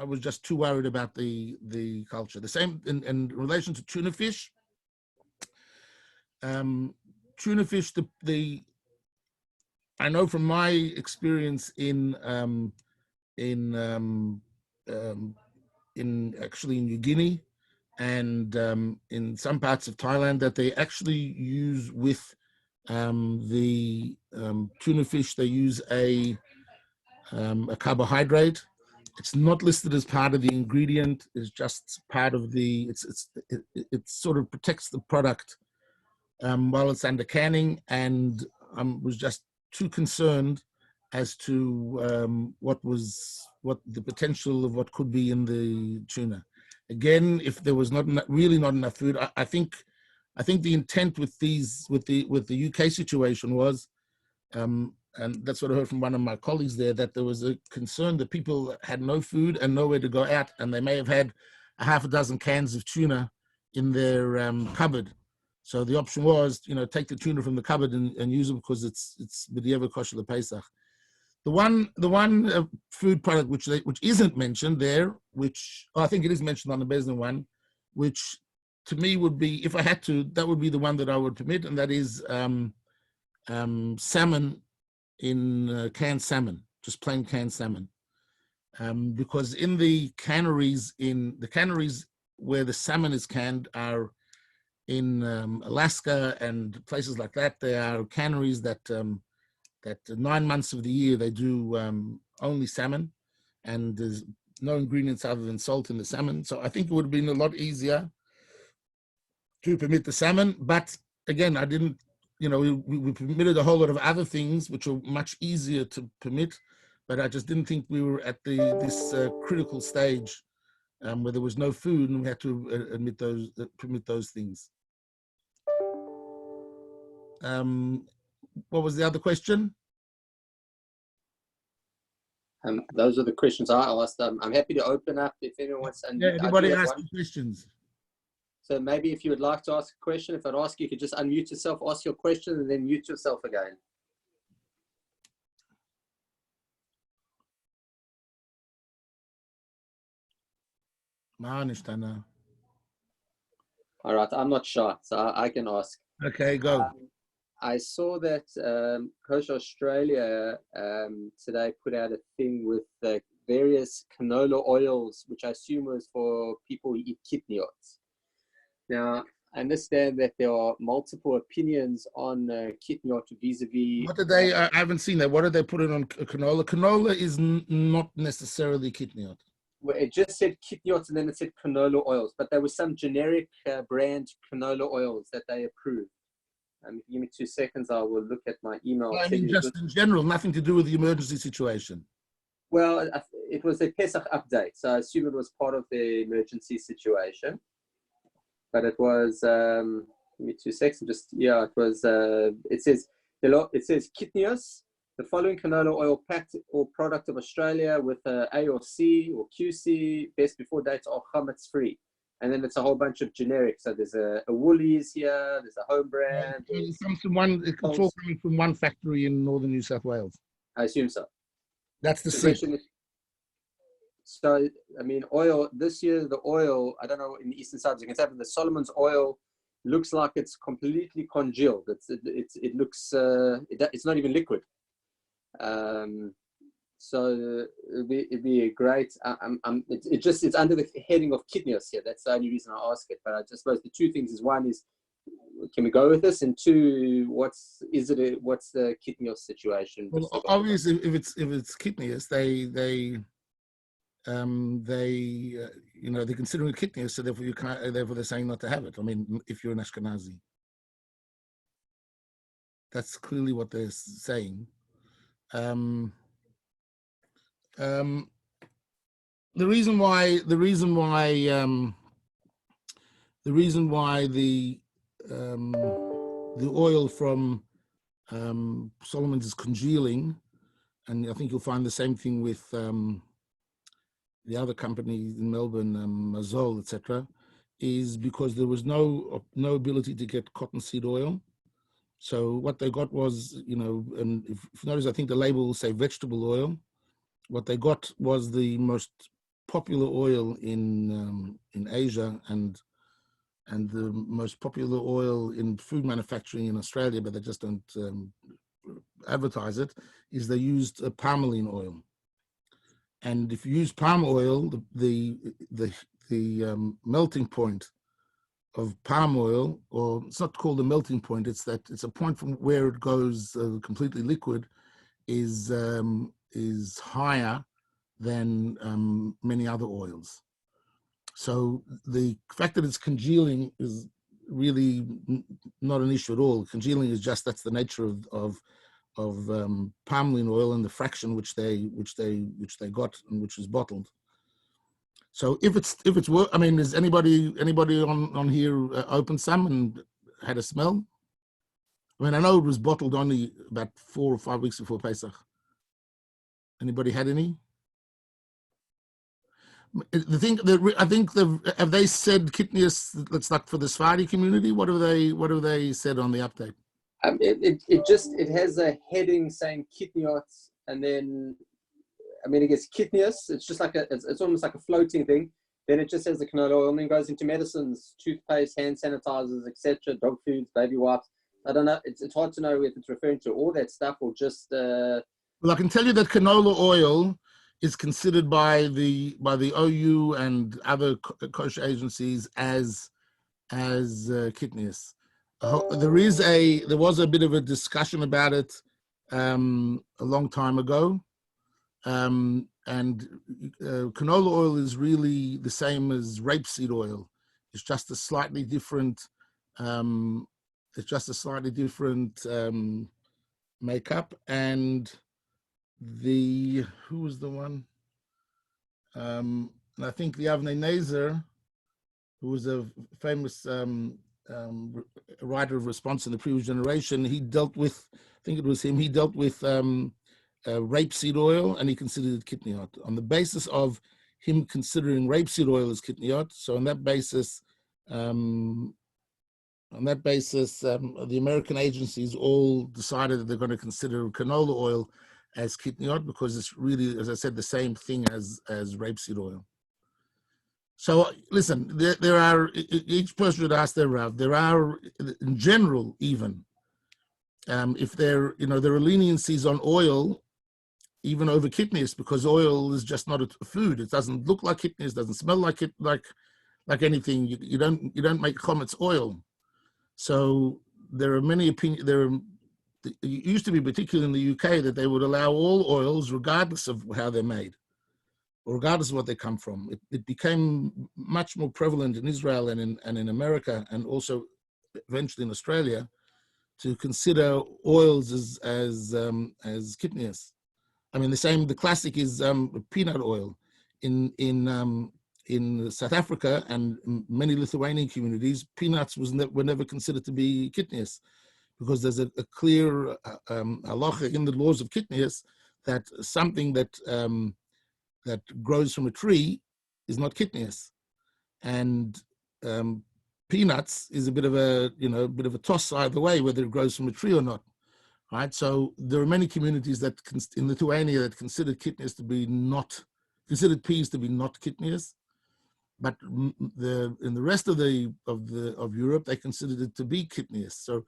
was just too worried about the culture. The same in relation to tuna fish. Tuna fish, I know from my experience in actually in New Guinea and in some parts of Thailand, that they actually use with the tuna fish, they use a carbohydrate. It's not listed as part of the ingredient. It's just part of it sort of protects the product while it's under canning, and I was just too concerned as to what the potential of what could be in the tuna. Again, if there was really not enough food, I think the intent with the UK situation was, and that's what I heard from one of my colleagues there, that there was a concern that people had no food and nowhere to go out, and they may have had a half a dozen cans of tuna cupboard. So the option was, take the tuna from the cupboard and use it because it's b'diavad kosher l'Pesach. The one food product which isn't mentioned there, which I think it is mentioned on the Bezdin one, which to me would be, if I had to, that would be the one that I would permit, and that is salmon in canned salmon, just plain canned salmon, because in the canneries where the salmon is canned are in Alaska and places like that. There are canneries that 9 months of the year they do only salmon, and there's no ingredients other than salt in the salmon. So I think it would have been a lot easier to permit the salmon. But again, I didn't, we permitted a whole lot of other things which are much easier to permit, but I just didn't think we were at this critical stage where there was no food and we had to permit those things. What was the other question? Those are the questions I asked. I'm happy to open up if anyone wants. And yeah, everybody ask questions. So maybe if you would like to ask a question, if I'd ask you, you could just unmute yourself, ask your question, and then mute yourself again. All right, I'm not shy, so I can ask. Okay, go. I saw that Kosher Australia today put out a thing with various canola oils, which I assume was for people who eat kitniot. Now, I understand that there are multiple opinions on kitniot vis-a-vis. What did they? I haven't seen that. What did they put it on canola? Canola is not necessarily kitniot. Well, it just said kitniot and then it said canola oils, but there was some generic brand canola oils that they approved. If you give me 2 seconds, I will look at my email. Well, I mean, just in general, nothing to do with the emergency situation. Well, it was a Pesach update, so I assume it was part of the emergency situation. But it was, give me 2 seconds, it was, it says kitnios, the following canola oil packed or product of Australia with A or C or QC, best before dates are chametz free. And then it's a whole bunch of generics. So there's a Woolies here, there's a home brand. It comes from it's all coming from one factory in northern New South Wales. I assume so. That's the question. So, I mean, oil, this year, the oil, I don't know, in the eastern side, you can say, but the Solomon's oil looks like it's completely congealed. It looks, it's not even liquid. So it'd be a great, it's under the heading of kitnios here. That's the only reason I ask it. But I just suppose the two things is, one is, can we go with this? And two, what's the kitnios situation? Well, obviously, if it's kitnios, they're considering kitnios, so therefore therefore they're saying not to have it. I mean, if you're an Ashkenazi, that's clearly what they're saying. The reason why the oil from Solomon's is congealing, and I think you'll find the same thing with the other companies in Melbourne, Mazol, etc., is because there was no ability to get cottonseed oil. So what they got was, and if you notice, I think the label will say vegetable oil. What they got was the most popular oil in Asia and the most popular oil in food manufacturing in Australia, but they just don't advertise it, is they used palmoline oil. And if you use palm oil, the melting point of palm oil, or it's not called a melting point, it's a point from where it goes completely liquid, is higher than many other oils. So the fact that it's congealing is really not an issue at all. Congealing is just, that's the nature of palmoline oil and the fraction which they got and which is bottled. So if it's work, I mean, is anybody on here opened some and had a smell? I mean, I know it was bottled only about 4 or 5 weeks before Pesach. Anybody had any? The thing that I think have they said kitnius? That's like for the Sephardi community. What have they said on the update? It has a heading saying kitniot, and then I guess kitnius. It's just like it's almost like a floating thing. Then it just says the canola oil, and then goes into medicines, toothpaste, hand sanitizers, etc., dog foods, baby wipes. I don't know. It's hard to know if it's referring to all that stuff or just. Well, I can tell you that canola oil is considered by the OU and other kosher agencies as kitnius. There was a bit of a discussion about it a long time ago. And canola oil is really the same as rapeseed oil. It's just a slightly different. Makeup. And who was the one? And I think the Avnei Nezer, who was a famous writer of response in the previous generation, he dealt with. I think it was him. He dealt with. Rapeseed oil, and he considered it kitniot on the basis of him considering rapeseed oil as kitniot. So on that basis, the American agencies all decided that they're going to consider canola oil as kitniot because it's really, as I said, the same thing as rapeseed oil. So listen, there are, each person should ask their Rav. There are, in general, even if there are leniencies on oil, even over kitnius, because oil is just not a food. It doesn't look like kitnius, doesn't smell like it, like anything. You don't make chometz oil. So there are many opinions. It used to be, particularly in the UK, that they would allow all oils, regardless of how they're made, or regardless of what they come from. It became much more prevalent in Israel and in America, and also eventually in Australia, to consider oils as kitnius. I mean, the classic is peanut oil. In South Africa and many Lithuanian communities, peanuts were never considered to be kitnius, because there's a clear halacha in the laws of kitnius that something that grows from a tree is not kitnius, and peanuts is a bit of a toss either way, whether it grows from a tree or not. Right, so there are many communities in Lithuania that consider kitnius to be considered peas to be not kitnius, but in the rest of Europe they considered it to be kitnius. So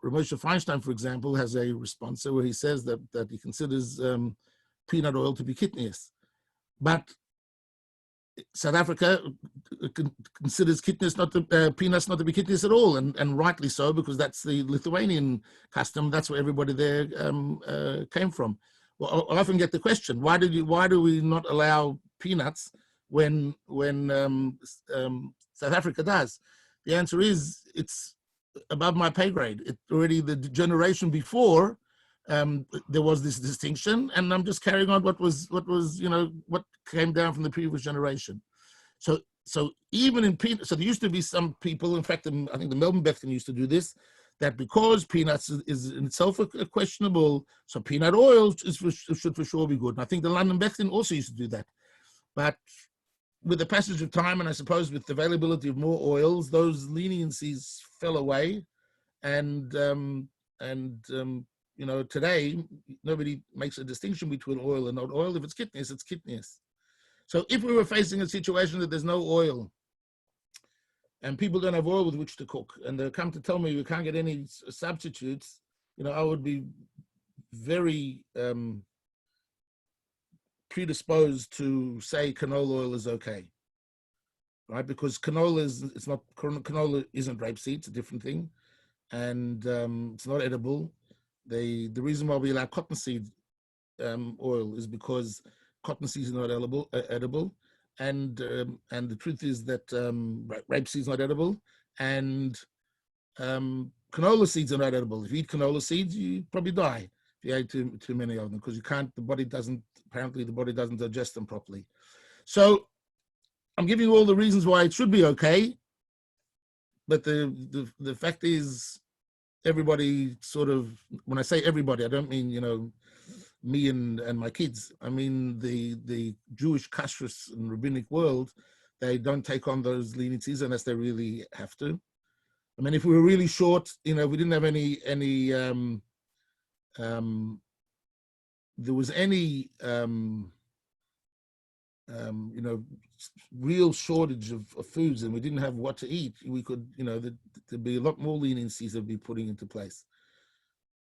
Moshe Feinstein, for example, has a response where he says that he considers peanut oil to be kitnius, but South Africa considers peanuts not to be kitnius at all, and rightly so, because that's the Lithuanian custom. That's where everybody there came from. Well, I often get the question, why do we not allow peanuts when South Africa does? The answer is it's above my pay grade. The generation before, there was this distinction, and I'm just carrying on what came down from the previous generation. So even in peanuts, so there used to be some people, in fact, I think the Melbourne Bethlehem used to do this, that because peanuts is in itself a questionable, so peanut oil should for sure be good. And I think the London Bethlehem also used to do that. But with the passage of time, and I suppose with the availability of more oils, those leniencies fell away, and today nobody makes a distinction between oil and not oil. If it's kitnius, it's kitnius. So if we were facing a situation that there's no oil and people don't have oil with which to cook, and they come to tell me we can't get any substitutes, I would be very predisposed to say canola oil is okay, right? Because canola isn't rapeseed; it's a different thing, and it's not edible. The reason why we allow cottonseed oil is because cottonseed is not edible, and the truth is that rapeseed is not edible, and canola seeds are not edible. If you eat canola seeds, you probably die if you ate too many of them, because the body doesn't digest them properly. So I'm giving you all the reasons why it should be okay, but the fact is, everybody sort of, when I say everybody, I don't mean me and my kids. I mean, the Jewish Kashrut and rabbinic world, they don't take on those leniencies unless they really have to. I mean, if we were really short, we didn't have any there was any real shortage of foods, and we didn't have what to eat, we could, there'd be a lot more leniencies that would be putting into place.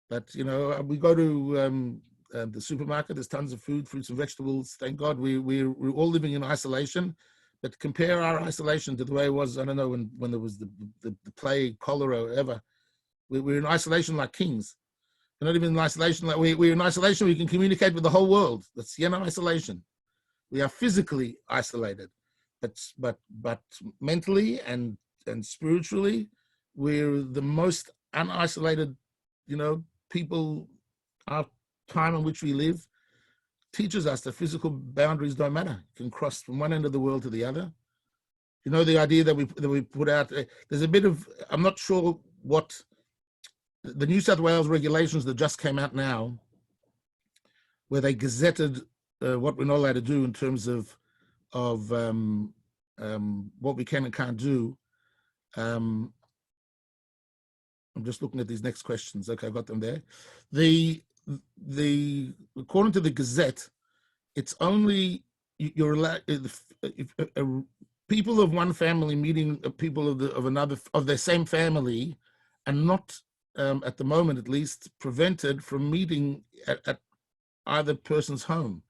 But, we go to the supermarket, there's tons of food, fruits and vegetables. Thank God we're all living in isolation. But compare our isolation to the way it was, I don't know, when there was the plague, cholera, or whatever. We're in isolation like kings. We're not even in isolation like we're in isolation. We can communicate with the whole world. That's isolation. We are physically isolated, but mentally and spiritually, we're the most unisolated, people. Our time in which we live teaches us that physical boundaries don't matter. You can cross from one end of the world to the other. The idea that we put out, there's a bit of, I'm not sure what, the New South Wales regulations that just came out now, where they gazetted what we're not allowed to do in terms of what we can and can't do. I'm just looking at these next questions. Okay, I've got them there. According to the Gazette, it's only you're allowed if people of one family meeting people of another of their same family, and not at the moment at least prevented from meeting at either person's home.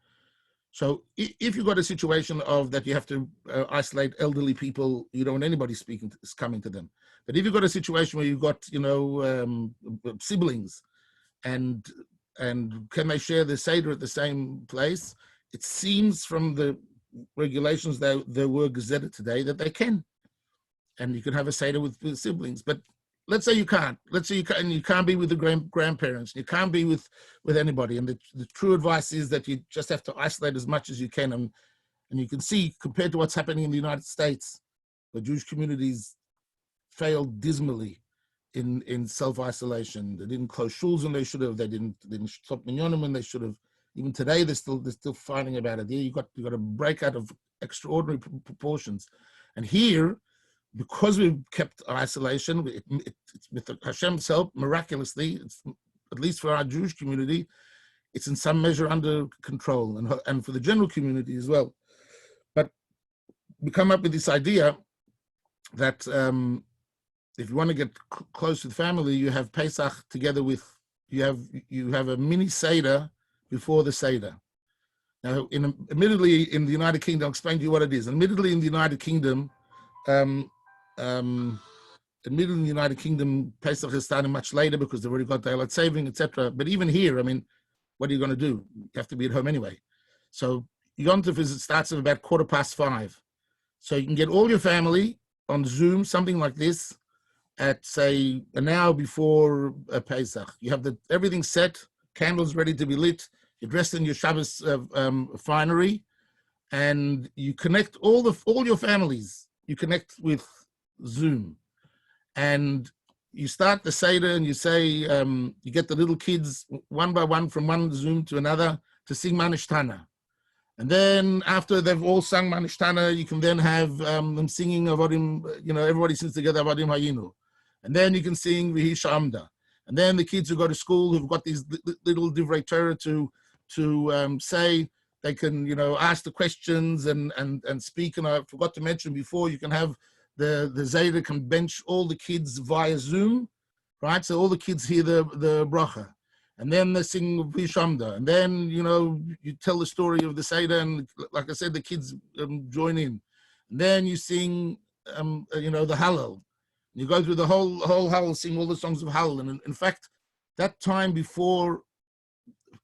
So if you've got a situation of that you have to isolate elderly people, you don't want anybody coming to them. But if you've got a situation where you've got siblings, and can they share the Seder at the same place? It seems from the regulations that there were gazetted today that they can, and you can have a Seder with siblings. But let's say you can't. Let's say you can't be with the grandparents. You can't be with anybody. And the true advice is that you just have to isolate as much as you can. And you can see, compared to what's happening in the United States, the Jewish communities failed dismally in self-isolation. They didn't close shuls when they should have. They didn't stop minyanim when they should have. Even today, they're still fighting about it. You got a breakout of extraordinary proportions. And here, because we've kept isolation, it's with Hashem's help, miraculously, at least for our Jewish community, it's in some measure under control, and for the general community as well. But we come up with this idea that if you want to get close to the family, you have Pesach together with, you have a mini Seder before the Seder. Now, admittedly, in the United Kingdom, I'll explain to you what it is. Admittedly, in the United Kingdom, Pesach is starting much later because they've already got daylight saving, etc. But even here, I mean, what are you going to do? You have to be at home anyway. So Yom Tov starts at about 5:15. So you can get all your family on Zoom, something like this, at say an hour before Pesach. You have everything set, candles ready to be lit. You're dressed in your Shabbos finery, and you connect all your families. You connect with Zoom, and you start the Seder, and you say you get the little kids one by one from one Zoom to another to sing Manishtana. And then after they've all sung Manishtana, you can then have them singing Avodim, everybody sings together Avodim Hayinu. And then you can sing Vihi Shamda. And then the kids who go to school who've got these little Divrei Torah to say, they can, ask the questions and speak. And I forgot to mention before, you can have the Zayda can bench all the kids via Zoom, right? So all the kids hear the bracha. And then they sing Vishamda. And then, you tell the story of the Seder, and like I said, the kids join in. And then you sing, the Hallel. You go through the whole Hallel, sing all the songs of Hallel. And in fact, that time before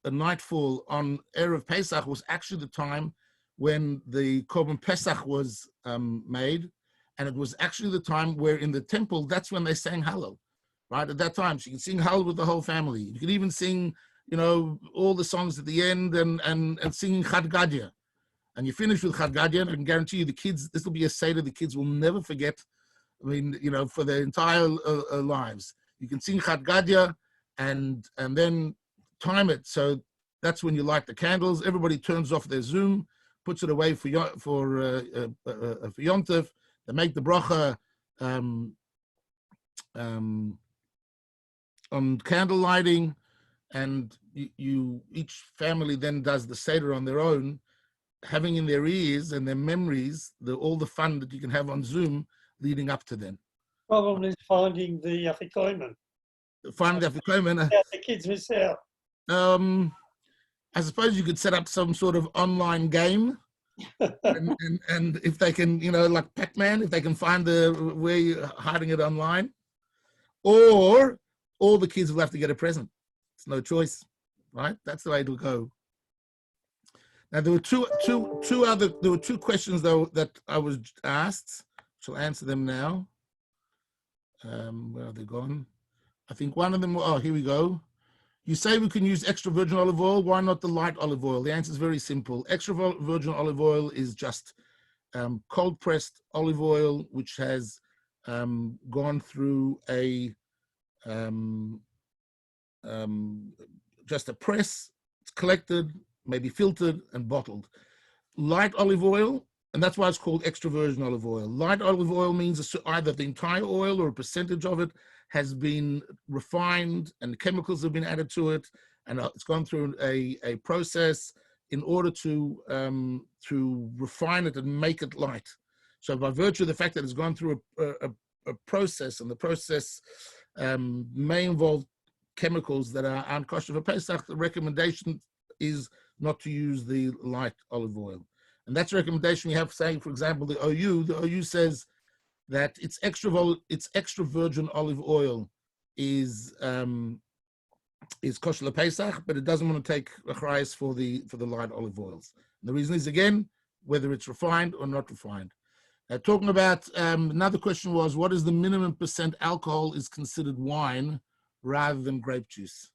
a nightfall on Erev Pesach was actually the time when the Korban Pesach was made. And it was actually the time where in the temple, that's when they sang Hallel. Right at that time, so you can sing Hallel with the whole family. You can even sing, all the songs at the end and singing Chad Gadya. And you finish with Chad Gadya, and I can guarantee you the kids, this will be a Seder the kids will never forget. I mean, for their entire lives. You can sing Chad Gadya and then time it. So That's when you light the candles. Everybody turns off their Zoom, puts it away for Yom Tov. They make the bracha on candle lighting, and each family then does the Seder on their own, having in their ears and their memories all the fun that you can have on Zoom leading up to then. Problem is finding the afikomen. Finding the afikomen. The kids miss out. I suppose you could set up some sort of online game, and if they can, like Pac-Man, if they can find where you're hiding it online, or all the kids will have to get a present. It's no choice, right? That's the way it'll go. Now there were two questions though that I was asked. So I'll answer them now. Where are they gone? I think one of them. Oh, here we go. You say we can use extra virgin olive oil. Why not the light olive oil? The answer is very simple. Extra virgin olive oil is just cold pressed olive oil, which has gone through just a press. It's collected, maybe filtered and bottled. Light olive oil, and that's why it's called extra virgin olive oil. Light olive oil means either the entire oil or a percentage of it has been refined and chemicals have been added to it, and it's gone through a process in order to refine it and make it light. So by virtue of the fact that it's gone through a process, and the process may involve chemicals that aren't kosher for Pesach, the recommendation is not to use the light olive oil. And that's a recommendation we have, saying, for example, the OU. The OU says that it's extra virgin olive oil is kosher Pesach, but it doesn't want to take achrayus for the light olive oils. And the reason is, again, whether it's refined or not refined. Talking about another question was, what is the minimum percent alcohol is considered wine rather than grape juice?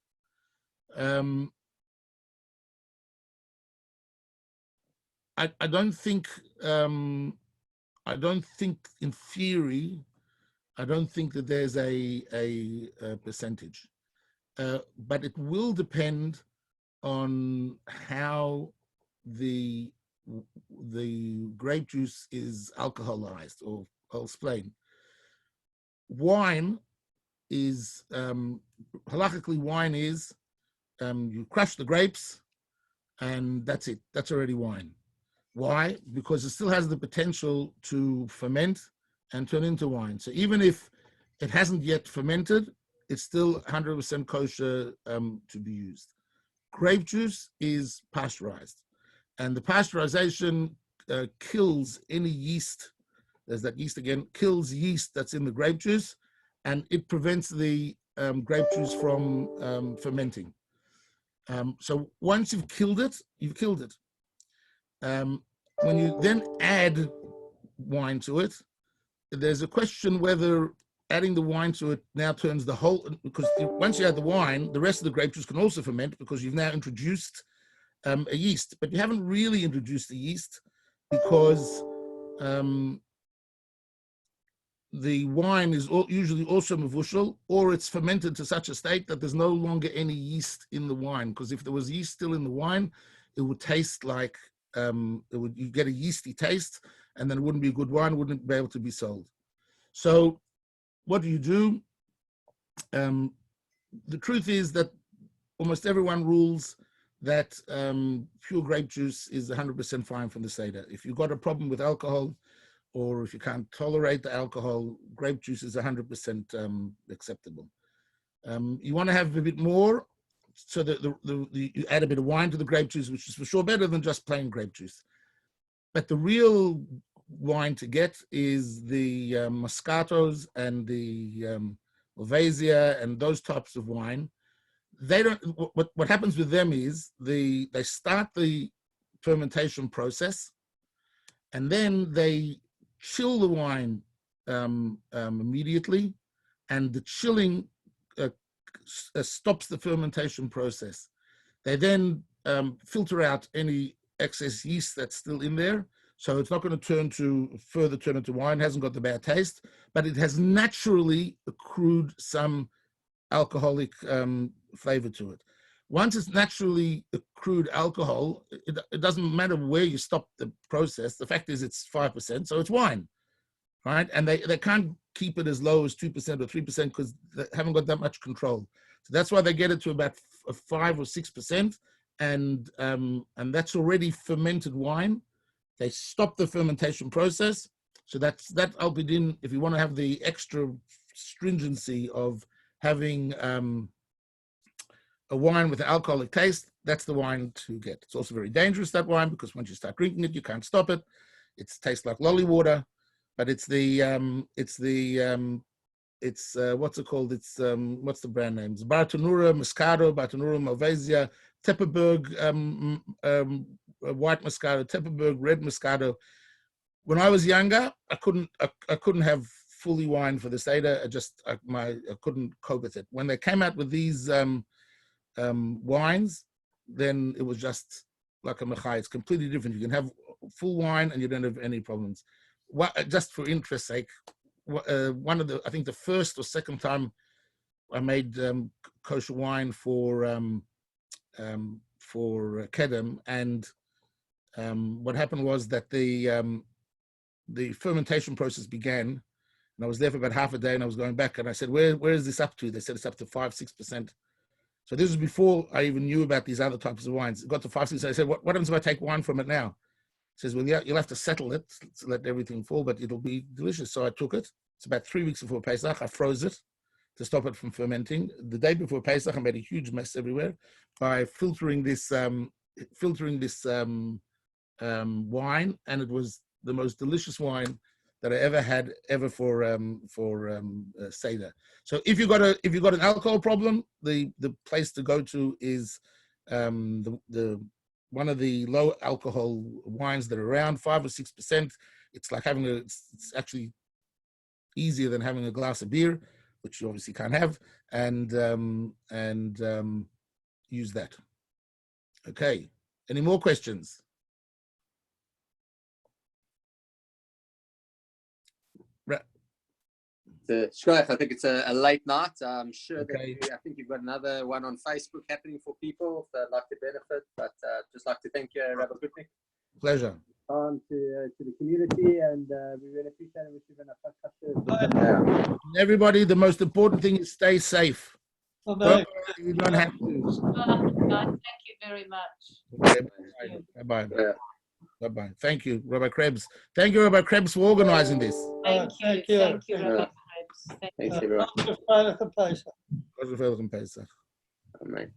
I don't think in theory, I don't think that there's a percentage, but it will depend on how the grape juice is alcoholized, or I'll explain. Wine is, halakhically, wine is, you crush the grapes and that's it, that's already wine. Why? Because it still has the potential to ferment and turn into wine. So even if it hasn't yet fermented, it's still 100% kosher to be used. Grape juice is pasteurized, and the pasteurization kills any yeast. There's that yeast again, kills yeast that's in the grape juice, and it prevents the grape juice from fermenting. So once you've killed it, you've killed it. When you then add wine to it, there's a question whether adding the wine to it now turns the whole, because once you add the wine, the rest of the grape juice can also ferment, because you've now introduced a yeast, but you haven't really introduced the yeast, because the wine is usually also mevushal, or it's fermented to such a state that there's no longer any yeast in the wine, because if there was yeast still in the wine, it would taste like, you get a yeasty taste, and then it wouldn't be a good wine, wouldn't be able to be sold. So what do? The truth is that almost everyone rules that pure grape juice is 100% fine from the Seder. If you've got a problem with alcohol, or if you can't tolerate the alcohol, grape juice is 100% acceptable. You want to have a bit more, so that you add a bit of wine to the grape juice, which is for sure better than just plain grape juice. But the real wine to get is the Moscatos and the Malvasia and those types of wine. They don't. What happens with them is they start the fermentation process, and then they chill the wine immediately, and the chilling stops the fermentation process. They then filter out any excess yeast that's still in there, so it's not going to further turn into wine. It hasn't got the bad taste, but it has naturally accrued some alcoholic flavor to it. once it's naturally accrued alcohol, it doesn't matter where you stop the process. The fact is it's 5%, so it's wine, right? And they can't keep it as low as 2% or 3% because they haven't got that much control. So that's why they get it to about 5 or 6%, and that's already fermented wine. They stop the fermentation process. So that Alpidin, if you want to have the extra stringency of having a wine with an alcoholic taste, that's the wine to get. It's also very dangerous, that wine, because once you start drinking it, you can't stop it. It tastes like lolly water, but it's what's it called? It's what's the brand names? Bartonura, Moscato, Bartonura, Malvasia, Tepperberg, white Moscato, Tepperberg, red Moscato. When I was younger, I couldn't have fully wine for the Seder. I couldn't cope with it. When they came out with these wines, then it was just like a mechai. It's completely different. You can have full wine and you don't have any problems. Just for interest's sake, I think the first or second time I made kosher wine for Kedem, and what happened was that the fermentation process began, and I was there for about half a day, and I was going back, and I said, where is this up to? They said it's up to 5-6%. So this was before I even knew about these other types of wines. It got to 5-6%. I said, what happens if I take wine from it now? He says, well, yeah, you'll have to settle it, let everything fall, but it'll be delicious. So I took it. It's about 3 weeks before Pesach. I froze it to stop it from fermenting. The day before Pesach, I made a huge mess everywhere by filtering this wine, and it was the most delicious wine that I ever had for Seder. So if you've got an alcohol problem, the place to go to is one of the low alcohol wines that are around 5 or 6%. It's like it's actually easier than having a glass of beer, which you obviously can't have, and use that. Okay. Any more questions? Shkoyach, I think it's a late night. I'm sure Okay. that I think you've got another one on Facebook happening for people if they'd like to benefit. But just like to thank you, Rabbi Gutnick. Pleasure. To the community, and we really appreciate it. We're Everybody, the most important thing is stay safe. Oh, no. You don't have to. Thank you very much. Okay, bye-bye. Yeah. Bye-bye. Thank you, Rabbi Krebs. Thank you, Rabbi Krebs, for organizing this. Thank you. Thank you. Thank you, Rabbi Krebs. Thanks, everyone. Kashrut Pesach. Kashrut Pesach. Amen.